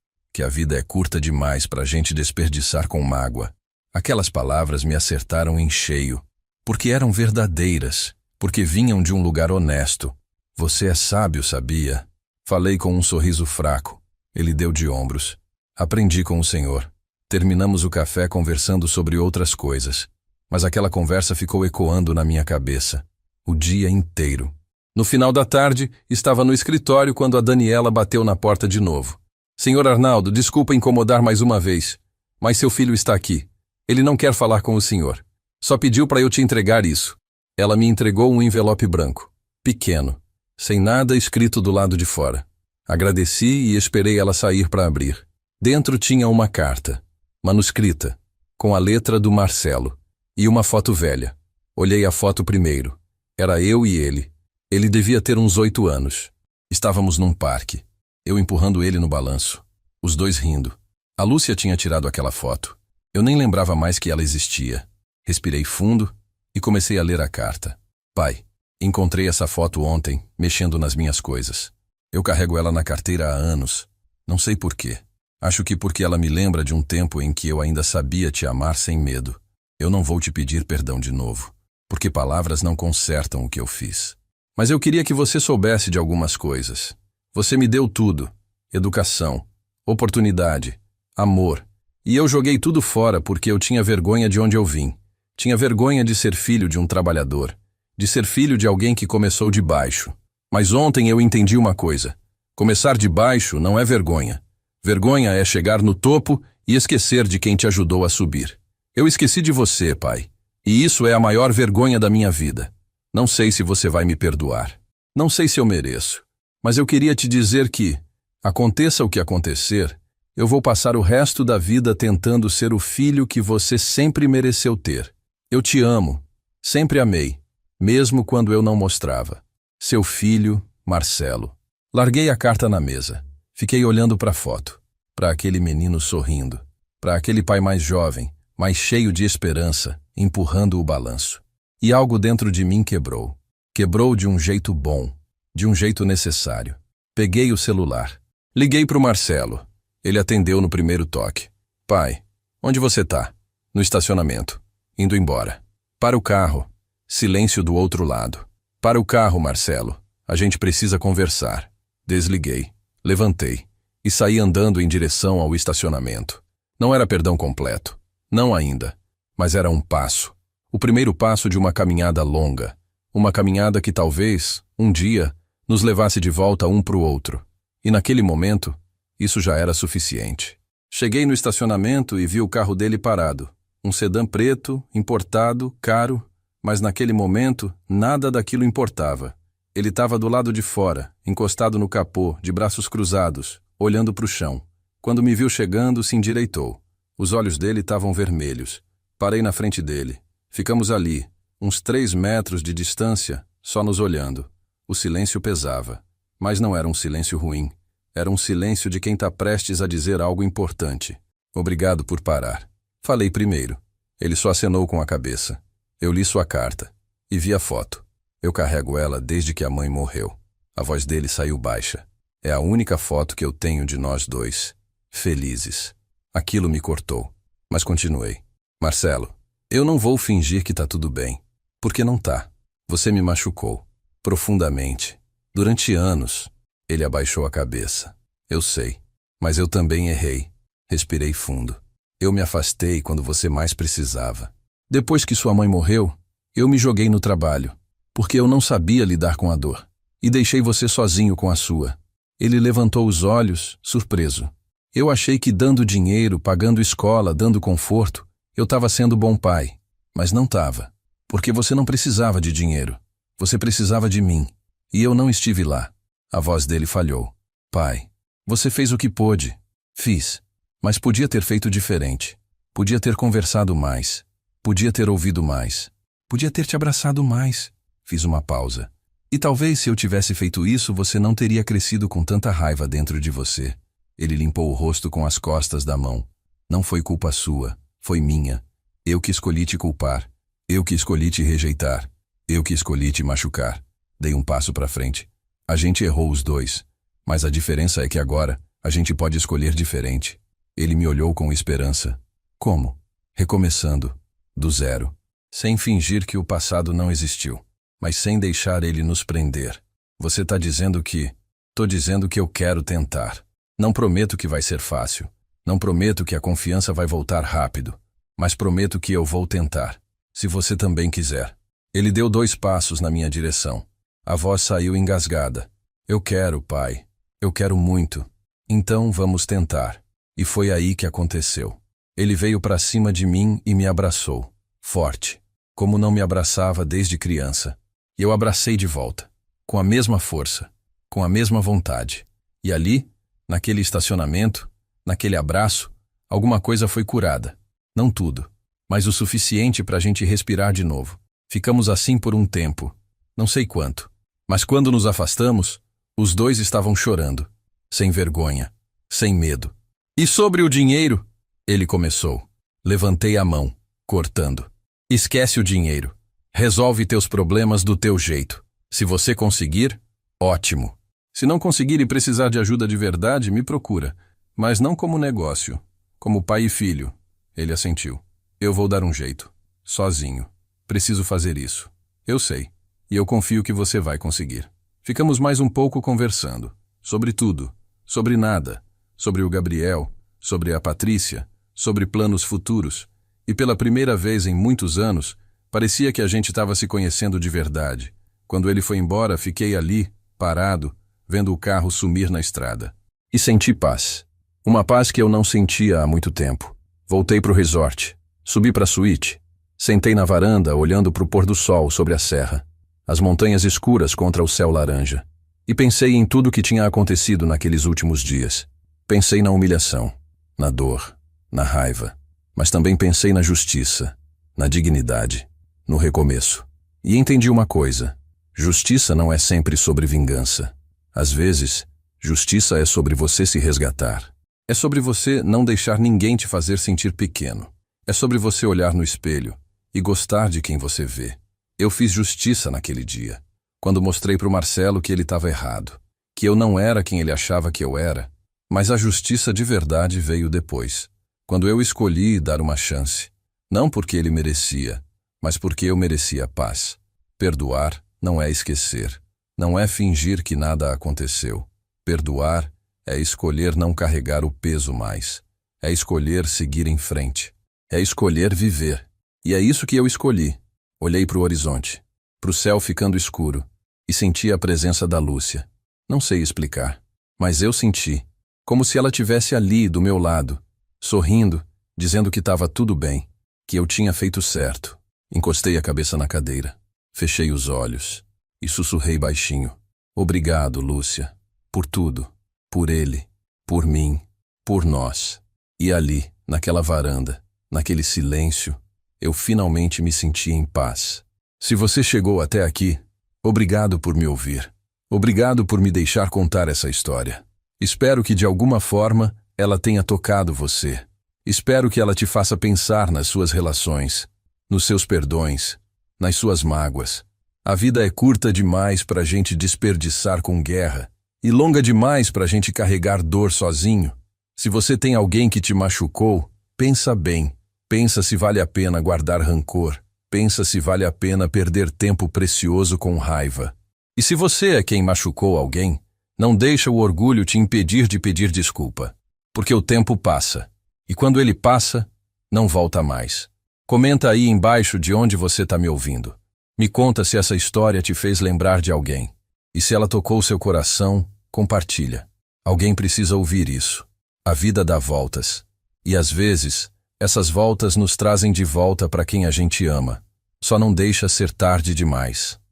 S1: a vida é curta demais para a gente desperdiçar com mágoa. Aquelas palavras me acertaram em cheio, porque eram verdadeiras, porque vinham de um lugar honesto. Você é sábio, sabia? Falei com um sorriso fraco. Ele deu de ombros. Aprendi com o senhor. Terminamos o café conversando sobre outras coisas. Mas aquela conversa ficou ecoando na minha cabeça. O dia inteiro. No final da tarde, estava no escritório quando a Daniela bateu na porta de novo. Senhor Arnaldo, desculpa incomodar mais uma vez, mas seu filho está aqui. Ele não quer falar com o senhor. Só pediu para eu te entregar isso. Ela me entregou um envelope branco, pequeno, sem nada escrito do lado de fora. Agradeci e esperei ela sair para abrir. Dentro tinha uma carta, manuscrita, com a letra do Marcelo, e uma foto velha. Olhei a foto primeiro. Era eu e ele. Ele devia ter uns 8 anos. Estávamos num parque. Eu empurrando ele no balanço. Os dois rindo. A Lúcia tinha tirado aquela foto. Eu nem lembrava mais que ela existia. Respirei fundo e comecei a ler a carta. Pai, encontrei essa foto ontem, mexendo nas minhas coisas. Eu carrego ela na carteira há anos. Não sei por quê. Acho que porque ela me lembra de um tempo em que eu ainda sabia te amar sem medo. Eu não vou te pedir perdão de novo, porque palavras não consertam o que eu fiz. Mas eu queria que você soubesse de algumas coisas. Você me deu tudo. Educação, oportunidade, amor. E eu joguei tudo fora porque eu tinha vergonha de onde eu vim. Tinha vergonha de ser filho de um trabalhador. De ser filho de alguém que começou de baixo. Mas ontem eu entendi uma coisa. Começar de baixo não é vergonha. Vergonha é chegar no topo e esquecer de quem te ajudou a subir. Eu esqueci de você, pai. E isso é a maior vergonha da minha vida. Não sei se você vai me perdoar. Não sei se eu mereço. Mas eu queria te dizer que, aconteça o que acontecer, eu vou passar o resto da vida tentando ser o filho que você sempre mereceu ter. Eu te amo. Sempre amei. Mesmo quando eu não mostrava. Seu filho, Marcelo. Larguei a carta na mesa. Fiquei olhando para a foto. Para aquele menino sorrindo. Para aquele pai mais jovem, mais cheio de esperança, empurrando o balanço. E algo dentro de mim quebrou. Quebrou de um jeito bom, de um jeito necessário. Peguei o celular. Liguei para o Marcelo. Ele atendeu no primeiro toque. Pai, onde você tá? No estacionamento. Indo embora. Para o carro. Silêncio do outro lado. Para o carro, Marcelo. A gente precisa conversar. Desliguei. Levantei. E saí andando em direção ao estacionamento. Não era perdão completo. Não ainda. Mas era um passo. O primeiro passo de uma caminhada longa. Uma caminhada que talvez, um dia, nos levasse de volta um para o outro. E naquele momento, isso já era suficiente. Cheguei no estacionamento e vi o carro dele parado. Um sedã preto, importado, caro, mas naquele momento nada daquilo importava. Ele estava do lado de fora, encostado no capô, de braços cruzados, olhando para o chão. Quando me viu chegando, se endireitou. Os olhos dele estavam vermelhos. Parei na frente dele. Ficamos ali, uns 3 metros de distância, só nos olhando. O silêncio pesava. Mas não era um silêncio ruim. Era um silêncio de quem está prestes a dizer algo importante. Obrigado por parar. Falei primeiro. Ele só acenou com a cabeça. Eu li sua carta. E vi a foto. Eu carrego ela desde que a mãe morreu. A voz dele saiu baixa. É a única foto que eu tenho de nós dois. Felizes. Aquilo me cortou. Mas continuei. Marcelo, eu não vou fingir que tá tudo bem. Porque não tá. Você me machucou. Profundamente. Durante anos. Ele abaixou a cabeça. Eu sei. Mas eu também errei. Respirei fundo. Eu me afastei quando você mais precisava. Depois que sua mãe morreu, eu me joguei no trabalho. Porque eu não sabia lidar com a dor. E deixei você sozinho com a sua. Ele levantou os olhos, surpreso. Eu achei que dando dinheiro, pagando escola, dando conforto, eu estava sendo bom pai. Mas não estava. Porque você não precisava de dinheiro. Você precisava de mim. E eu não estive lá. A voz dele falhou. Pai, você fez o que pôde. Fiz. Mas podia ter feito diferente. Podia ter conversado mais. Podia ter ouvido mais. Podia ter te abraçado mais. Fiz uma pausa. E talvez se eu tivesse feito isso, você não teria crescido com tanta raiva dentro de você. Ele limpou o rosto com as costas da mão. Não foi culpa sua. Foi minha. Eu que escolhi te culpar. Eu que escolhi te rejeitar. Eu que escolhi te machucar. Dei um passo para frente. A gente errou os dois, mas a diferença é que agora a gente pode escolher diferente. Ele me olhou com esperança. Como? Recomeçando, do zero. Sem fingir que o passado não existiu, mas sem deixar ele nos prender. Você tá dizendo que... Tô dizendo que eu quero tentar. Não prometo que vai ser fácil. Não prometo que a confiança vai voltar rápido. Mas prometo que eu vou tentar. Se você também quiser. Ele deu 2 passos na minha direção. A voz saiu engasgada. Eu quero, pai. Eu quero muito. Então vamos tentar. E foi aí que aconteceu. Ele veio para cima de mim e me abraçou. Forte. Como não me abraçava desde criança. E eu abracei de volta. Com a mesma força. Com a mesma vontade. E ali, naquele estacionamento, naquele abraço, alguma coisa foi curada. Não tudo, mas o suficiente para a gente respirar de novo. Ficamos assim por um tempo. Não sei quanto. Mas quando nos afastamos, os dois estavam chorando. Sem vergonha. Sem medo. E sobre o dinheiro? Ele começou. Levantei a mão, cortando. Esquece o dinheiro. Resolve teus problemas do teu jeito. Se você conseguir, ótimo. Se não conseguir e precisar de ajuda de verdade, me procura. Mas não como negócio. Como pai e filho. Ele assentiu. Eu vou dar um jeito. Sozinho. Preciso fazer isso. Eu sei. E eu confio que você vai conseguir. Ficamos mais um pouco conversando. Sobre tudo. Sobre nada. Sobre o Gabriel. Sobre a Patrícia. Sobre planos futuros. E pela primeira vez em muitos anos, parecia que a gente estava se conhecendo de verdade. Quando ele foi embora, fiquei ali, parado, vendo o carro sumir na estrada. E senti paz. Uma paz que eu não sentia há muito tempo. Voltei para o resort. Subi para a suíte. Sentei na varanda, olhando para o pôr do sol sobre a serra. As montanhas escuras contra o céu laranja. E pensei em tudo que tinha acontecido naqueles últimos dias. Pensei na humilhação, na dor, na raiva. Mas também pensei na justiça, na dignidade, no recomeço. E entendi uma coisa. Justiça não é sempre sobre vingança. Às vezes, justiça é sobre você se resgatar. É sobre você não deixar ninguém te fazer sentir pequeno. É sobre você olhar no espelho e gostar de quem você vê. Eu fiz justiça naquele dia, quando mostrei para o Marcelo que ele estava errado, que eu não era quem ele achava que eu era, mas a justiça de verdade veio depois, quando eu escolhi dar uma chance, não porque ele merecia, mas porque eu merecia paz. Perdoar não é esquecer, não é fingir que nada aconteceu. Perdoar é escolher não carregar o peso mais, é escolher seguir em frente, é escolher viver. E é isso que eu escolhi. Olhei para o horizonte, para o céu ficando escuro, e senti a presença da Lúcia. Não sei explicar, mas eu senti, como se ela tivesse ali do meu lado, sorrindo, dizendo que estava tudo bem, que eu tinha feito certo. Encostei a cabeça na cadeira, fechei os olhos e sussurrei baixinho. Obrigado, Lúcia, por tudo, por ele, por mim, por nós. E ali, naquela varanda, naquele silêncio, eu finalmente me senti em paz. Se você chegou até aqui, obrigado por me ouvir. Obrigado por me deixar contar essa história. Espero que de alguma forma ela tenha tocado você. Espero que ela te faça pensar nas suas relações, nos seus perdões, nas suas mágoas. A vida é curta demais para a gente desperdiçar com guerra e longa demais para a gente carregar dor sozinho. Se você tem alguém que te machucou, pensa bem. Pensa se vale a pena guardar rancor. Pensa se vale a pena perder tempo precioso com raiva. E se você é quem machucou alguém, não deixa o orgulho te impedir de pedir desculpa. Porque o tempo passa. E quando ele passa, não volta mais. Comenta aí embaixo de onde você está me ouvindo. Me conta se essa história te fez lembrar de alguém. E se ela tocou seu coração, compartilha. Alguém precisa ouvir isso. A vida dá voltas. E às vezes, essas voltas nos trazem de volta para quem a gente ama. Só não deixa ser tarde demais.